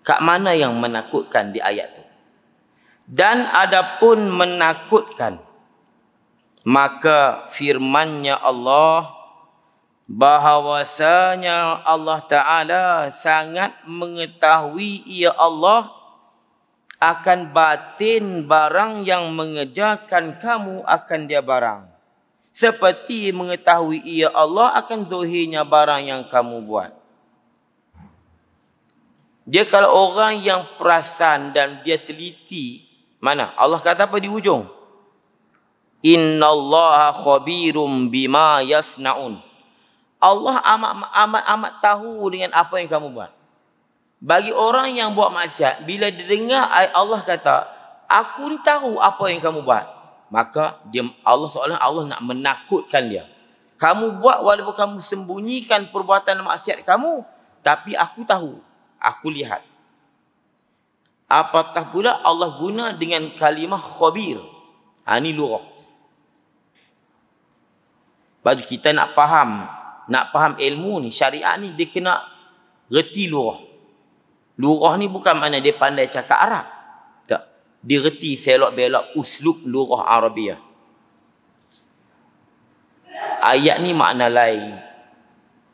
Kat mana yang menakutkan di ayat tu? Dan adapun menakutkan, maka firman-Nya Allah bahawasanya Allah Ta'ala sangat mengetahui ia Allah akan batin barang yang mengejarkan kamu akan dia barang. Seperti mengetahui ia Allah akan zahirnya barang yang kamu buat. Dia kalau orang yang perasan dan dia teliti, mana? Allah kata apa di ujung? Innallaha khabirum bima yasnaun. Allah amat tahu dengan apa yang kamu buat. Bagi orang yang buat maksiat, bila dia dengar Allah kata, aku ni tahu apa yang kamu buat, maka Allah seolah Allah nak menakutkan dia. Kamu buat walaupun kamu sembunyikan perbuatan maksiat kamu, tapi aku tahu, aku lihat. Apatah pula Allah guna dengan kalimah khabir. Ini lurah. Bagi kita nak faham ilmu ni, syariat ni, dia kena reti lurah. Lurah ni bukan makna dia pandai cakap Arab. Tak. Dia reti selok-belok uslub lurah Arabiah. Ayat ni makna lain.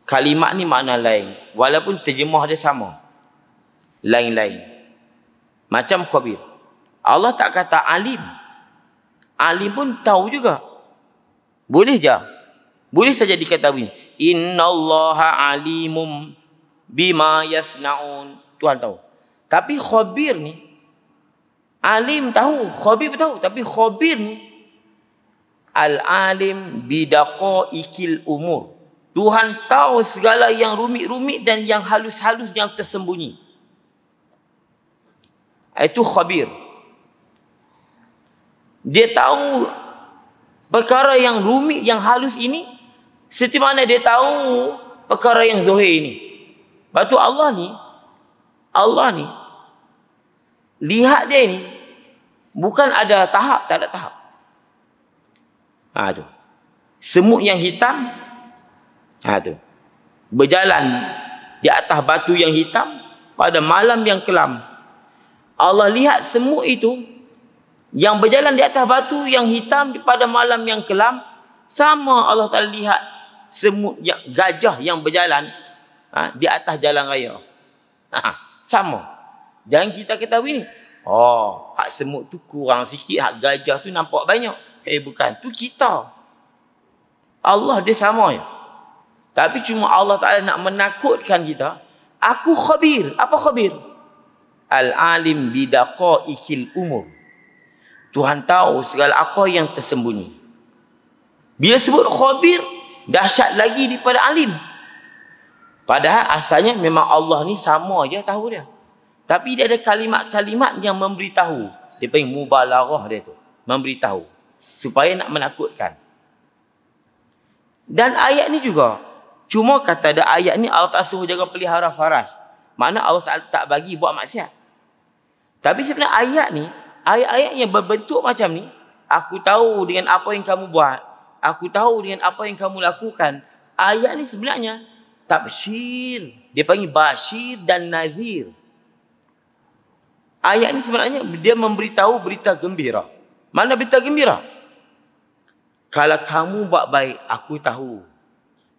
Kalimat ni makna lain. Walaupun terjemah dia sama. Lain-lain. Macam khabir. Allah tak kata alim. Alim pun tahu juga. Boleh je. Boleh saja dikatakan, innallaha alimum bima yasnaun. Tuhan tahu. Tapi khabir ni, alim tahu, khabir tahu. Tapi khabir ni, al-alim bidaqaikil umur. Tuhan tahu segala yang rumit-rumit dan yang halus-halus yang tersembunyi. Itu khabir. Dia tahu perkara yang rumit, yang halus ini, seperti mana dia tahu perkara yang zahir ini. Lepas tu Allah ni, lihat dia ni, bukan ada tahap, tak ada tahap. Tu. Semut yang hitam, tu. Berjalan di atas batu yang hitam pada malam yang kelam. Allah lihat semut itu yang berjalan di atas batu yang hitam pada malam yang kelam, sama Allah Ta'ala lihat semut yang gajah yang berjalan di atas jalan raya. Sama. Jangan kita ketahui ni, hak semut tu kurang sikit, hak gajah tu nampak banyak. Bukan, tu kita. Allah dia sama ya. Tapi cuma Allah Ta'ala nak menakutkan kita. Aku khabir. Apa khabir? Al-alim bidaqaikil umur. Tuhan tahu segala apa yang tersembunyi. Bila sebut khabir, dahsyat lagi daripada alim. Padahal asalnya memang Allah ni sama aja tahu dia. Tapi dia ada kalimat-kalimat yang memberitahu. Dia panggil mubalaghah dia tu. Memberitahu. Supaya nak menakutkan. Dan ayat ni juga. Cuma kata ada ayat ni Allah tak suruh jaga pelihara faraj. Makna Allah tak bagi buat maksiat. Tapi sebenarnya ayat ni, ayat-ayat yang berbentuk macam ni, aku tahu dengan apa yang kamu buat. Aku tahu dengan apa yang kamu lakukan. Ayat ni sebenarnya tabsyir. Dia panggil basyir dan nazir. Ayat ni sebenarnya dia memberitahu berita gembira. Mana berita gembira? Kalau kamu buat baik, aku tahu.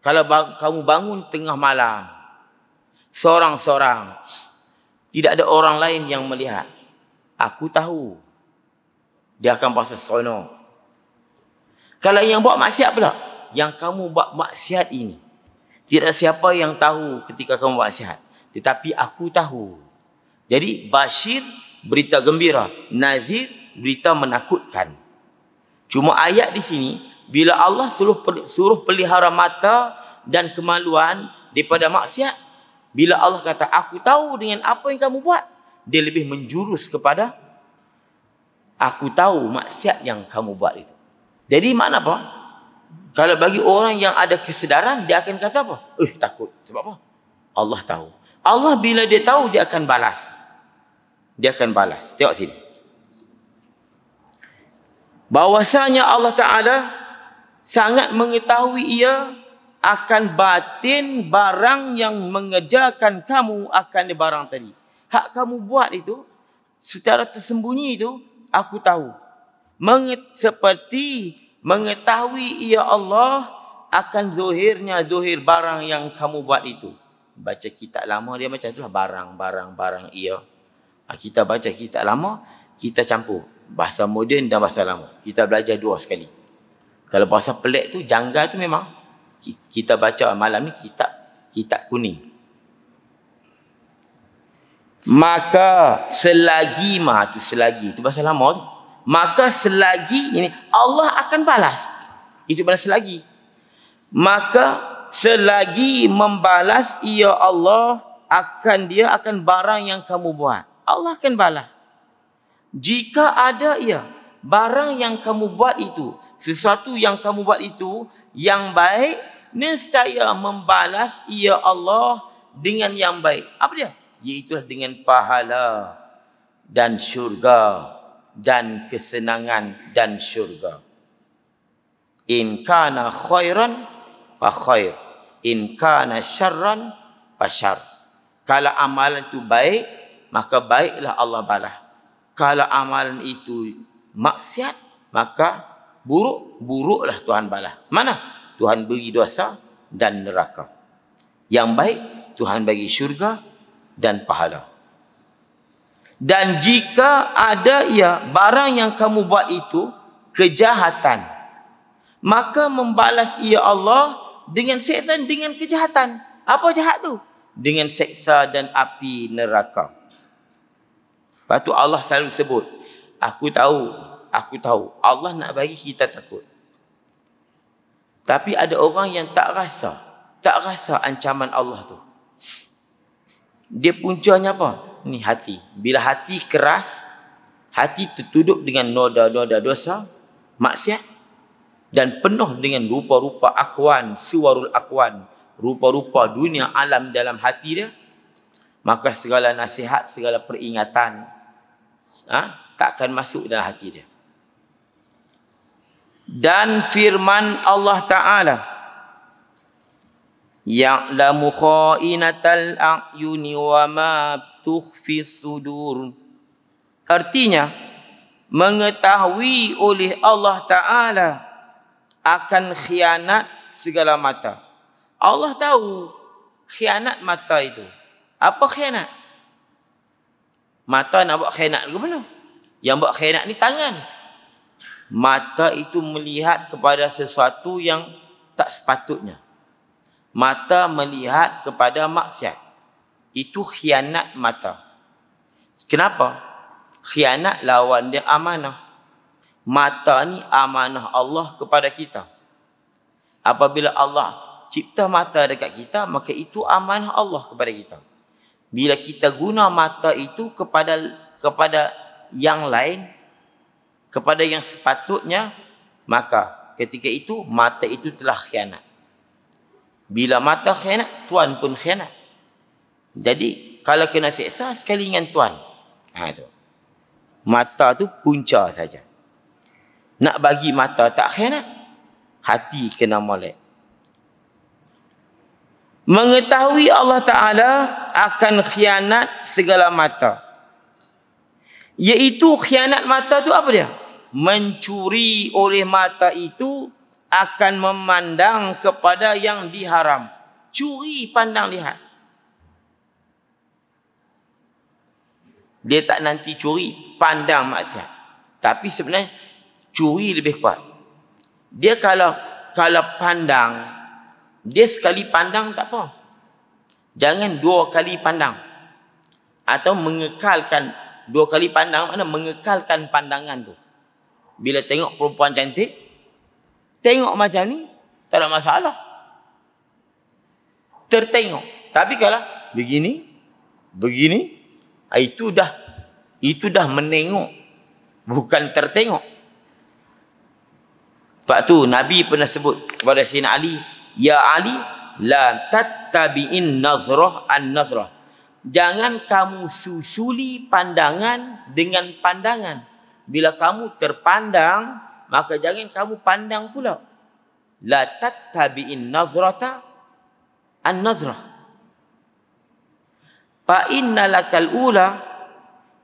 Kalau kamu bangun tengah malam, seorang-seorang, tidak ada orang lain yang melihat, aku tahu. Dia akan puasa seronok. Kalau yang buat maksiat pula, yang kamu buat maksiat ini, tidak ada siapa yang tahu ketika kamu buat maksiat. Tetapi aku tahu. Jadi basyir, berita gembira. Nazir, berita menakutkan. Cuma ayat di sini, bila Allah suruh pelihara mata dan kemaluan daripada maksiat, bila Allah kata, aku tahu dengan apa yang kamu buat, dia lebih menjurus kepada, aku tahu maksiat yang kamu buat itu. Jadi makna apa? Kalau bagi orang yang ada kesedaran, dia akan kata apa? Takut. Sebab apa? Allah tahu. Allah bila dia tahu, dia akan balas. Dia akan balas. Tengok sini. Bahwasanya Allah Ta'ala sangat mengetahui ia akan batin barang yang mengejarkan kamu akan di barang tadi. Hak kamu buat itu, secara tersembunyi itu, aku tahu. Seperti mengetahui ia Allah akan zuhirnya zuhir barang yang kamu buat itu. Baca kitab lama dia macam itulah, barang ia. Kita baca kitab lama, kita campur bahasa moden dan bahasa lama. Kita belajar dua sekali. Kalau bahasa pelik tu, janggal tu memang kita baca malam ni kitab kuning. Maka selagi tu bahasa lama tu. Maka selagi ini Allah akan balas. Itu bahasa selagi. Maka selagi membalas ia Allah dia akan barang yang kamu buat. Allah akan balas. Jika ada ia barang yang kamu buat itu, sesuatu yang kamu buat itu yang baik, nescaya membalas ia Allah dengan yang baik. Apa dia? Iaitu dengan pahala dan syurga dan kesenangan dan syurga. In kana khairan fa khair, in kana syarran fa syarr. Kalau amalan itu baik, maka baiklah Allah balas. Kalau amalan itu maksiat, maka buruklah Tuhan balas. Mana? Tuhan beri dosa dan neraka. Yang baik, Tuhan bagi syurga dan pahala. Dan jika ada ia barang yang kamu buat itu kejahatan, maka membalas ia Allah dengan seksa, dengan kejahatan. Apa jahat tu? Dengan seksa dan api neraka. Lepas tu Allah selalu sebut, aku tahu. Allah nak bagi kita takut. Tapi ada orang yang tak rasa ancaman Allah tu. Dia puncanya apa? Ni hati. Bila hati keras, hati tertutup dengan noda-noda dosa, maksiat, dan penuh dengan rupa-rupa akwan, suwarul akwan, rupa-rupa dunia alam dalam hati dia, maka segala nasihat, segala peringatan tak akan masuk dalam hati dia. Dan firman Allah Ta'ala, ya'lamu kha'inatal a'yuni wa ma tukhfi sudur. Artinya, mengetahui oleh Allah Ta'ala akan khianat segala mata. Allah tahu khianat mata itu. Apa khianat? Mata nak buat khianat ke mana? Yang buat khianat ni tangan. Mata itu melihat kepada sesuatu yang tak sepatutnya. Mata melihat kepada maksiat. Itu khianat mata. Kenapa? Khianat lawan dia amanah. Mata ni amanah Allah kepada kita. Apabila Allah cipta mata dekat kita, maka itu amanah Allah kepada kita. Bila kita guna mata itu kepada yang lain, kepada yang sepatutnya, maka ketika itu mata itu telah khianat. Bila mata khianat, tuan pun khianat. Jadi kalau kena seksa, sekali dengan tuan. Tu. Mata tu punca saja. Nak bagi mata tak khianat, hati kena molek. Mengetahui Allah Ta'ala akan khianat segala mata. Iaitu khianat mata tu apa dia? Mencuri oleh mata itu akan memandang kepada yang diharam. Curi pandang lihat. Dia tak nanti curi pandang maksiat. Tapi sebenarnya curi lebih kuat. Dia kalau pandang, dia sekali pandang tak apa. Jangan 2 kali pandang. Atau mengekalkan 2 kali pandang, makna mengekalkan pandangan tu. Bila tengok perempuan cantik, tengok macam ni, tak ada masalah. Tertengok. Tapi kalau begini, itu dah menengok, bukan tertengok. Sebab tu Nabi pernah sebut kepada Sayyidina Ali, ya Ali, la tattabi'in nazrah an-nazrah. Jangan kamu susuli pandangan dengan pandangan. Bila kamu terpandang, maka jangan kamu pandang pula. La tattabi'in nazrata an-nazrah. Fa inna lakal ula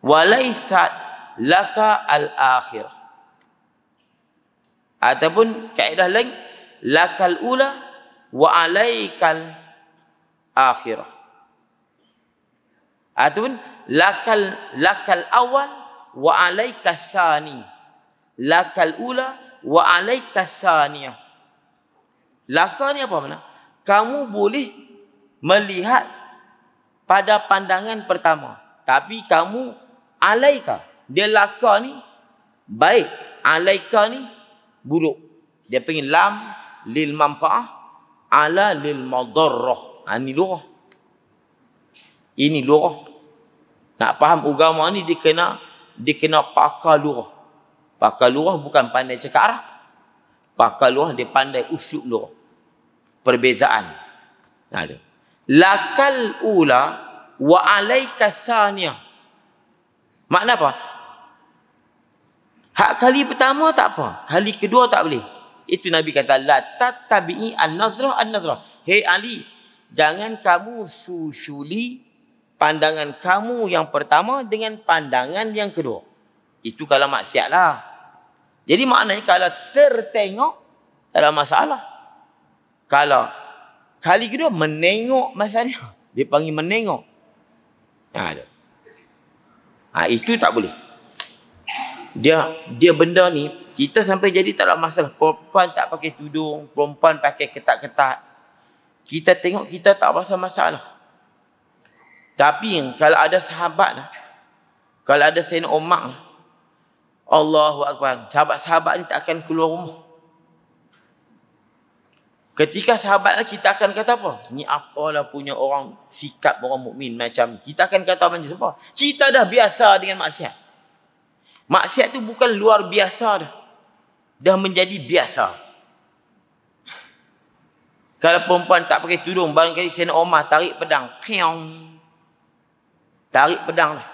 wa laysat laka al-akhirah. Ataupun kaedah lain, lakal ula wa alaikal akhirah. Ataupun lakal awal wa alaikas sani. Lakal ula wa alaikas saniyah. Laka ni apa makna? Kamu boleh melihat pada pandangan pertama, tapi kamu alaika. Dia laka ni baik, alaika ni buruk. Dia panggil lam lil manfaah, ala lil madarrah. Ini lurah. Ini lurah. Nak faham agama ni dia kena pakar lurah. Pakar lurah bukan pandai cakap Arab. Pakar lurah dia pandai uslub lurah. Perbezaan. Ada. Lakal ula wa alaika saniyah. Makna apa? Hak kali pertama tak apa, kali kedua tak boleh. Itu Nabi kata, la tattabi'i an-nazrah an-nazrah. Hei Ali, jangan kamu susuli pandangan kamu yang pertama dengan pandangan yang kedua. Itu kalau maksiat lah. Jadi maknanya kalau tertengok, tak ada masalah. Kalau kali kedua menengok masalah, dia panggil menengok. Itu tak boleh. Dia benda ni kita sampai jadi tak ada masalah. Perempuan tak pakai tudung, perempuan pakai ketat-ketat, kita tengok kita tak rasa masalah. Tapi kalau ada sahabat, kalau ada Sayyidina Umar, Allahu Akbar, sahabat-sahabat ni tak akan keluar rumah. Ketika sahabat kita akan kata apa? Ni apalah punya orang, sikap orang mukmin macam ni. Kita akan kata macam apa? Kita dah biasa dengan maksiat. Maksiat tu bukan luar biasa dah. Dah menjadi biasa. Kalau perempuan tak pakai tudung, barangkali Sayyidina Umar tarik pedang. Tarik pedang lah.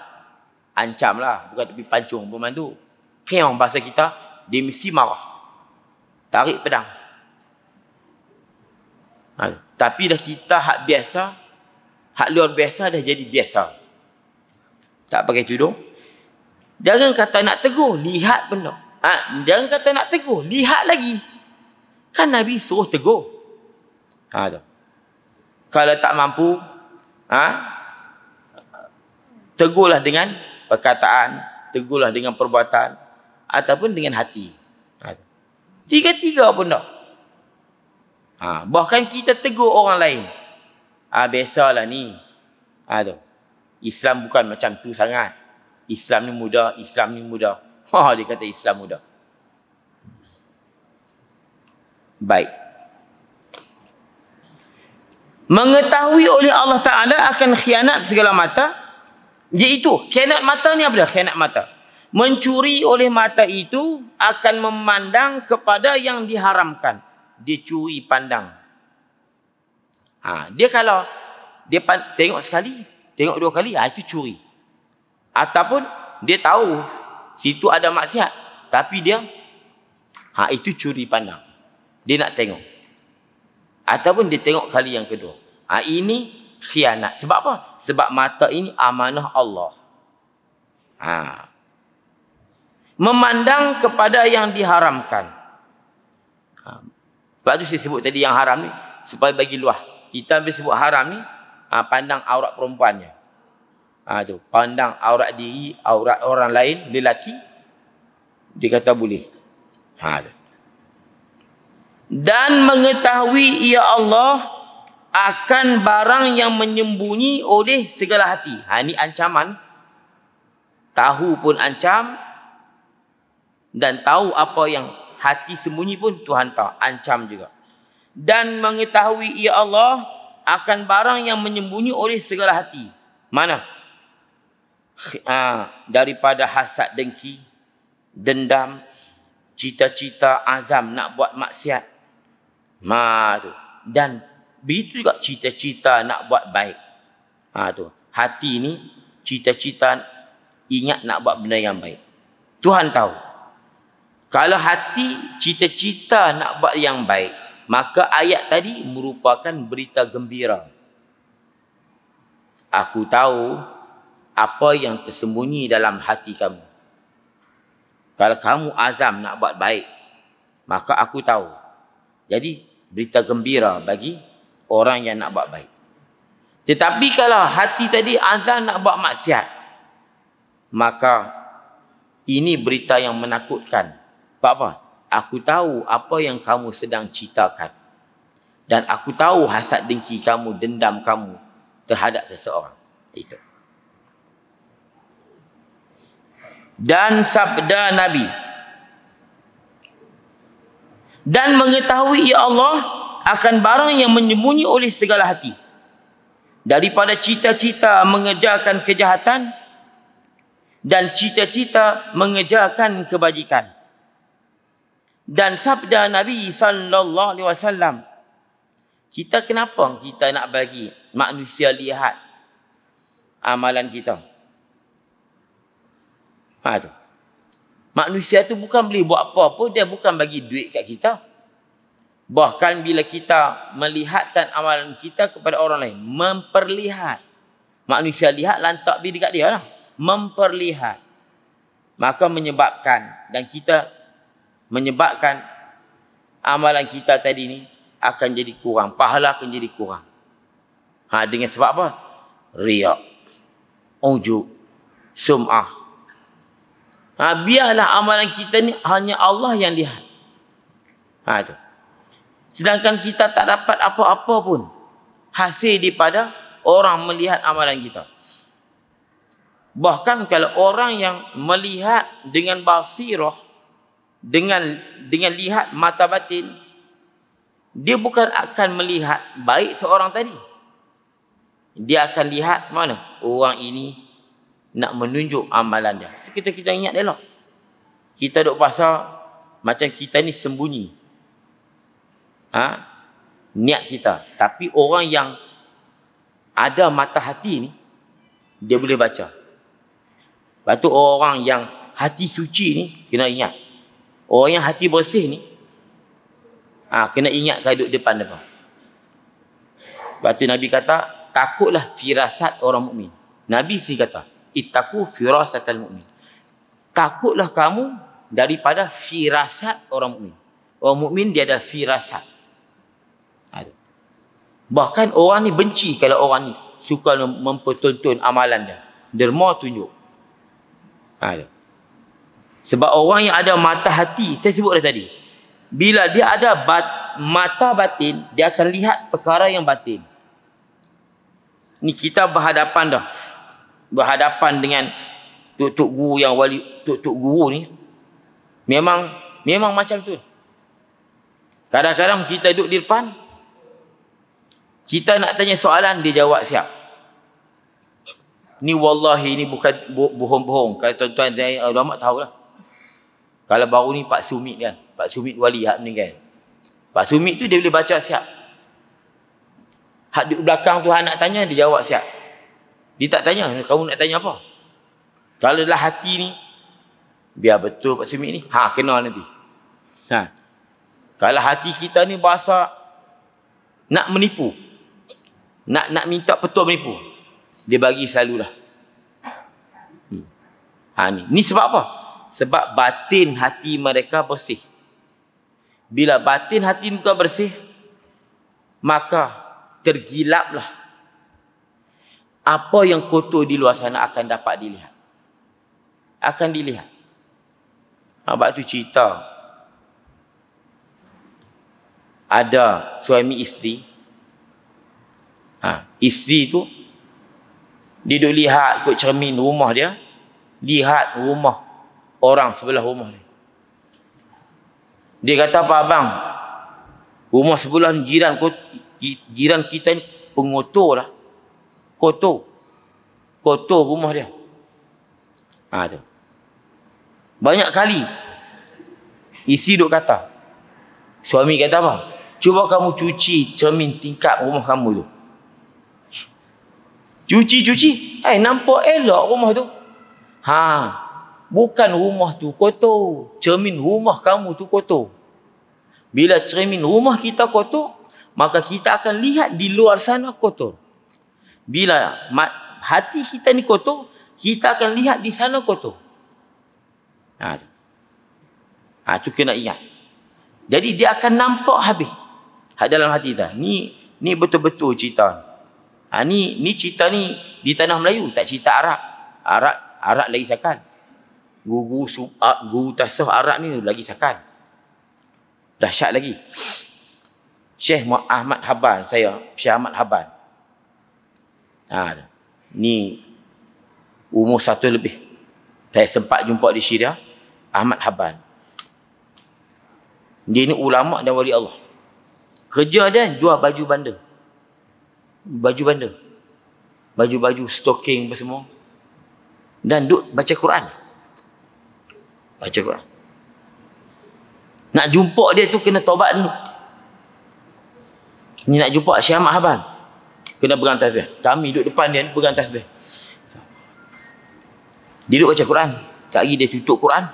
Ancam lah. Bukan tepi pancung perempuan tu. Bahasa kita, dia mesti marah. Tarik pedang. Tapi dah kita hak biasa, hak luar biasa dah jadi biasa. Tak pakai tudung. Jangan kata nak tegur, lihat benda. Jangan kata nak tegur, lihat lagi. Kan Nabi suruh tegur. Kalau tak mampu, tegurlah dengan perkataan, tegurlah dengan perbuatan, ataupun dengan hati. Tiga-tiga pun tak. Bahkan kita tegur orang lain. Biasalah ni. Islam bukan macam tu sangat. Islam ni mudah, Islam ni mudah. Dia kata Islam mudah. baik. Mengetahui oleh Allah Ta'ala akan khianat segala mata, iaitu khianat mata ni apa dia? Khianat mata, mencuri oleh mata itu akan memandang kepada yang diharamkan. Dia curi pandang. Dia kalau dia tengok sekali, tengok dua kali, itu curi. Ataupun dia tahu situ ada maksiat, tapi dia itu curi pandang. Dia nak tengok. Ataupun dia tengok kali yang kedua. Ini khianat. Sebab apa? Sebab mata ini amanah Allah. Memandang kepada yang diharamkan. Sebab tu saya sebut tadi yang haram ni, supaya bagi luah. Kita bila sebut haram ni, pandang aurat perempuannya. Tu, pandang aurat diri, aurat orang lain, lelaki, dia kata boleh. Dan mengetahui ia Allah akan barang yang menyembunyi oleh segala hati. Ini ancaman. Tahu pun ancam, dan tahu apa yang hati sembunyi pun Tuhan tahu, ancam juga. Dan mengetahui ia Allah akan barang yang menyembunyi oleh segala hati. Mana? Daripada hasad, dengki, dendam, cita-cita, azam nak buat maksiat. Tu. Dan begitu juga cita-cita nak buat baik. Tu. Hati ni cita-cita ingat nak buat benda yang baik. Tuhan tahu. Kalau hati cita-cita nak buat yang baik, maka ayat tadi merupakan berita gembira. Aku tahu apa yang tersembunyi dalam hati kamu. Kalau kamu azam nak buat baik, maka aku tahu. Jadi berita gembira bagi orang yang nak buat baik. Tetapi kalau hati tadi azam nak buat maksiat, maka ini berita yang menakutkan. Sebab apa? Aku tahu apa yang kamu sedang citakan. Dan aku tahu hasad dengki kamu, dendam kamu terhadap seseorang. Itu. Dan sabda Nabi, dan mengetahui ya Allah akan barang yang menyembunyi oleh segala hati, daripada cita-cita mengejarkan kejahatan dan cita-cita mengejarkan kebajikan. Dan sabda Nabi sallallahu alaihi wasallam, kita kenapa kita nak bagi manusia lihat amalan kita? Tu. Manusia tu bukan boleh buat apa pun, dia bukan bagi duit kat kita. Bahkan bila kita melihatkan amalan kita kepada orang lain, memperlihat. Manusia lihat lantak pergi dekat dia lah. Memperlihat. Maka menyebabkan, dan kita menyebabkan amalan kita tadi ni akan jadi kurang. Pahala akan jadi kurang. Dengan sebab apa? Riak, ujub, sum'ah. Biarlah amalan kita ni hanya Allah yang lihat. Tu. Sedangkan kita tak dapat apa-apa pun hasil daripada orang melihat amalan kita. Bahkan kalau orang yang melihat dengan basirah, dengan lihat mata batin, dia bukan akan melihat baik seorang tadi. Dia akan lihat mana orang ini nak menunjuk amalan dia. Kita ingat dia lah. Kita duk pasal macam kita ni sembunyi niat kita. Tapi orang yang ada mata hati ni, dia boleh baca. Lepas tu orang yang hati suci ni kena ingat. Orang yang hati bersih ni kena ingat kaduk depan-depan. Lepas tu Nabi kata, takutlah firasat orang mukmin. Nabi sih kata, ittaqu firasatal mukmin. Takutlah kamu daripada firasat orang mukmin. Orang mukmin dia ada firasat. Bahkan orang ni benci kalau orang ni suka mempertonton amalan dia. Derma tunjuk. Sebab orang yang ada mata hati, saya sebut dah tadi, bila dia ada mata batin, dia akan lihat perkara yang batin. Ni kita berhadapan dah. Berhadapan dengan tok-tok guru yang tok-tok guru ni memang macam tu. Kadang-kadang kita duduk di depan, kita nak tanya soalan, dia jawab siap. Ni wallahi, ni bukan bohong-bohong. Kalau tuan-tuan saya ulama tahulah. Kalau baru ni Pak Sumit kan, Pak Sumit Wali hak meninggal. Pak Sumit tu dia boleh baca siap. Hak di belakang tu hak nak tanya, dia jawab siap. Dia tak tanya, kamu nak tanya apa? Kalau dalam hati ni, biar betul Pak Sumit ni, kenal nanti. Kalau hati kita ni bahasa nak menipu, nak minta petua menipu, dia bagi selalulah. Ni sebab apa? Sebab batin hati mereka bersih. Bila batin hati mereka bersih, maka tergilaplah apa yang kotor di luar sana akan dapat dilihat. Akan dilihat. Sebab tu cerita ada suami isteri. Isteri tu dia duduk lihat ikut cermin rumah dia, lihat rumah orang sebelah rumah dia. Dia kata, apa abang, rumah sebelah jiran kita ni pengotor lah. Kotor rumah dia. Tu. Banyak kali isteri duk kata, suami kata apa? Cuba kamu cuci cermin tingkap rumah kamu tu. Cuci. Nampak elok rumah tu. Bukan rumah tu kotor. Cermin rumah kamu tu kotor. Bila cermin rumah kita kotor, maka kita akan lihat di luar sana kotor. Bila hati kita ni kotor, kita akan lihat di sana kotor. Tu kena ingat. Jadi dia akan nampak habis dalam hati kita. Ni betul-betul cerita. Ni cerita ni di tanah Melayu, tak cerita Arab. Arab lagi sakan. Guru tasawuf Arab ni lagi sakan. Dahsyat lagi. Syekh Ahmad Habban, Syekh Ahmad Habban. Ni umur 1 lebih. Saya sempat jumpa di Syria. Ahmad Habban. Dia ni ulama dan wali Allah. Kerja dia jual baju banda. Baju stocking apa semua. Dan duk baca Quran. Nak jumpa dia tu kena taubat dulu. Ni nak jumpa Syekh Ahmad Habban, kena pegang tasbih. Kami duduk depan dia pegang tasbih. Dia duduk baca Quran. Tak lagi dia tutup Quran.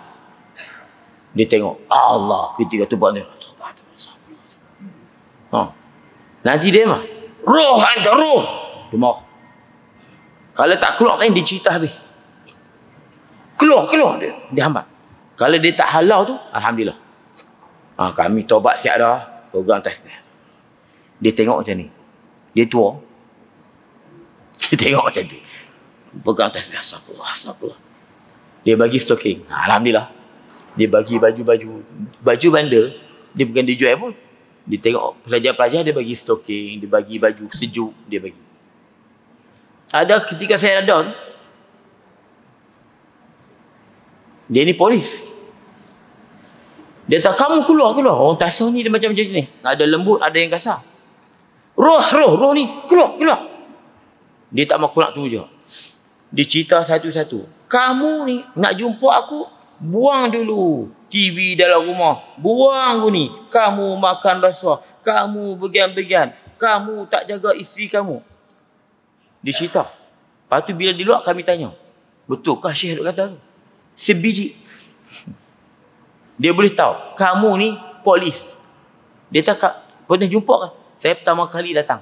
Dia tengok Allah, ketika tu buat dia. Nanti dia mah roh hantar roh. Dia marah. Kalau tak keluar kan dia cerita habis. Keluar dia hambat. Kalau dia tak halau tu, alhamdulillah. Kami taubat siap dah. Pegang tasbih. Dia tengok macam ni. Dia tua. Dia tengok macam tu. Pegang tasbih. Astagfirullah. Dia bagi stocking. Alhamdulillah. Dia bagi baju banda. Dia bukan dia jual pun. Dia tengok pelajar-pelajar, dia bagi stocking, dia bagi baju sejuk, dia bagi. Ada ketika saya ada, dia ni polis. Dia tak, kamu keluar. Orang tasawuf ni dia macam ni. Ada lembut, ada yang kasar. Roh ni, keluar. Dia tak mahu nak tunggu je. Dia cerita satu-satu. Kamu ni nak jumpa aku, buang dulu TV dalam rumah. Buang ni. Kamu makan rasuah. Kamu began-began. Kamu tak jaga isteri kamu. Dia cerita. Lepas tu bila di luar kami tanya, betulkah Syekh duk kata tu? Sebiji. Dia boleh tahu. Kamu ni polis. Dia tak pernah jumpa kan? Saya pertama kali datang.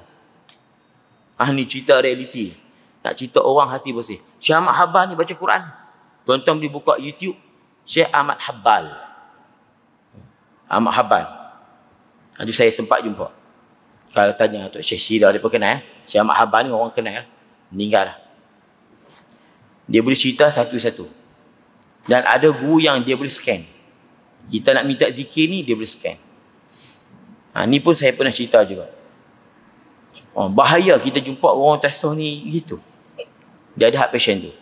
Ni cerita realiti. Nak cerita orang hati bersih. Syekh Ahmad Habban ni baca Quran. Tuan-tuan boleh buka YouTube. Syekh Ahmad Habban. Ahmad Habban. Jadi saya sempat jumpa. Kalau tanya Tok Syekh Syirah, dia pun kenal. Syekh Ahmad Habban ni orang kenal. Meninggal dah. Dia boleh cerita satu-satu. Dan ada guru yang dia boleh scan. Kita nak minta zikir ni, dia boleh scan. Ni pun saya pernah cerita juga. Bahaya kita jumpa orang tasawuf ni gitu. Dia ada hak passion tu.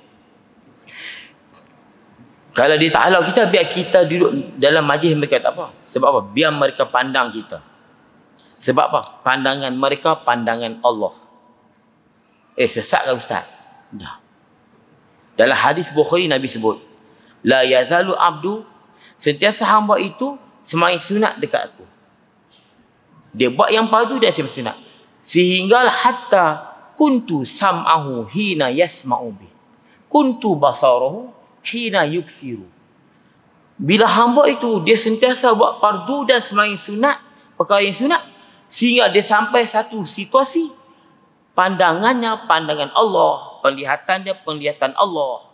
Kalau dia tak halau kita, biar kita duduk dalam majlis mereka, tak apa. Sebab apa? Biar mereka pandang kita. Sebab apa? Pandangan mereka pandangan Allah. Sesat ke Ustaz? Dah. Dalam hadis Bukhari Nabi sebut, la yazalu abdu, sentiasa hamba itu sembahyang sunat dekat aku. Dia buat yang fardu dan sembahyang sunat. Sehingga hatta kuntu sam'ahu hina yasma'u bih. Kuntu basarahu hina yubsiru. Bila hamba itu dia sentiasa buat fardu dan sembahyang sunat, perkara yang sunat, sehingga dia sampai satu situasi pandangannya pandangan Allah, penglihatan dia penglihatan Allah.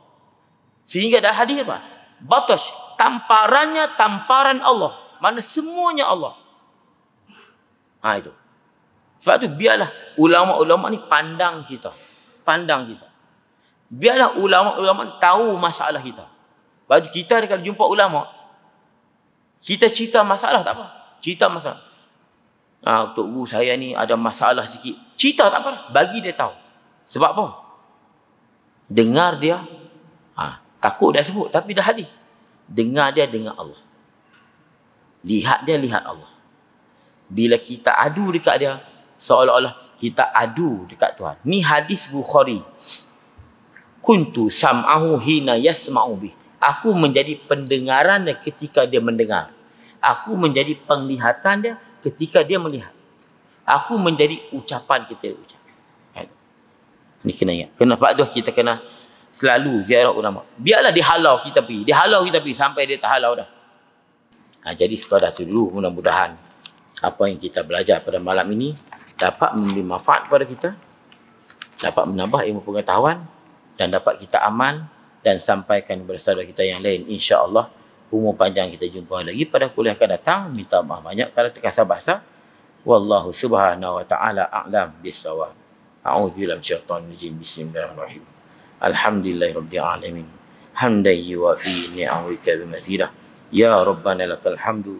Sehingga dalam hadis apa? Batash, tamparannya tamparan Allah. Mana semuanya Allah. Itu. Sebab tu biarlah ulama-ulama ni pandang kita. Pandang kita. Biarlah ulama-ulama tahu masalah kita. Bagi kita kalau jumpa ulama, kita cerita masalah tak apa. Cerita masalah. Tok Guru saya ni ada masalah sikit. Cerita tak apa. Bagi dia tahu. Sebab apa? Dengar dia. Takut dah sebut. Tapi dah hadis. Dengar dia dengar Allah. Lihat dia lihat Allah. Bila kita adu dekat dia, seolah-olah kita adu dekat Tuhan. Ni hadis Bukhari. Kuntu sam'ahu hina yasma'u bih. Aku menjadi pendengaran dia ketika dia mendengar. Aku menjadi penglihatan dia ketika dia melihat. Aku menjadi ucapan kita ucap. Ini kena ingat. Kenapa tu kita kena selalu ziarah ulama. Biarlah dihalau kita pergi. Dihalau kita pergi sampai dia tak halau dah. Jadi sekadar tu dulu, mudah-mudahan apa yang kita belajar pada malam ini dapat memberi manfaat kepada kita, dapat menambah ilmu pengetahuan dan dapat kita aman dan sampaikan kepada saudara kita yang lain. InsyaAllah umur panjang kita jumpa lagi pada kuliah akan datang. Minta maaf banyak kalau terkasar bahasa. Wallahu subhanahu wa ta'ala a'lam bisawab. A'udzubillahi minasyaitonir rajim. Bismillahirrahmanirrahim. Alhamdulillahirabbil alamin. Hamdan yuwafi ni'amika bimazidah. Ya Rabbana lakal hamdu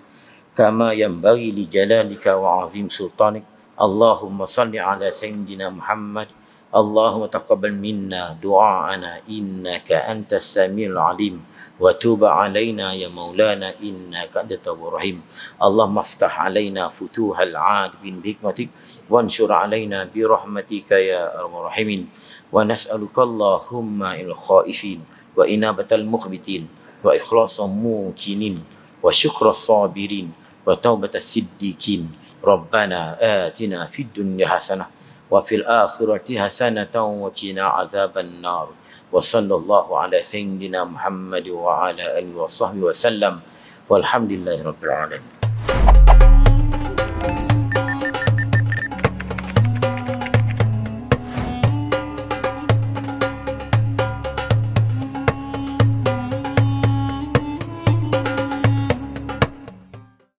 kama yanbaghi li jalalika wa azim sultanik. Allahumma salli ala sayyidina Muhammad. Allahumma taqabbal minna du'aana innaka antas samiul alim. وتوب علينا يا مولانا إنك أنت التواب الرحيم. اللهم افتح علينا فتوح العارفين بحكمتك وانشر علينا برحمتك يا أرحم الراحمين. ونسألك اللهم الخائفين وإنابة المخبتين وإخلاص الموقنين وشكر الصابرين وتوبة الصديقين. ربنا آتنا في الدنيا حسنة وفي الآخرة حسنة وقنا عذاب النار. وصلى الله على سيدنا محمد وعلى آله وصحبه وسلم والحمد لله رب العالمين.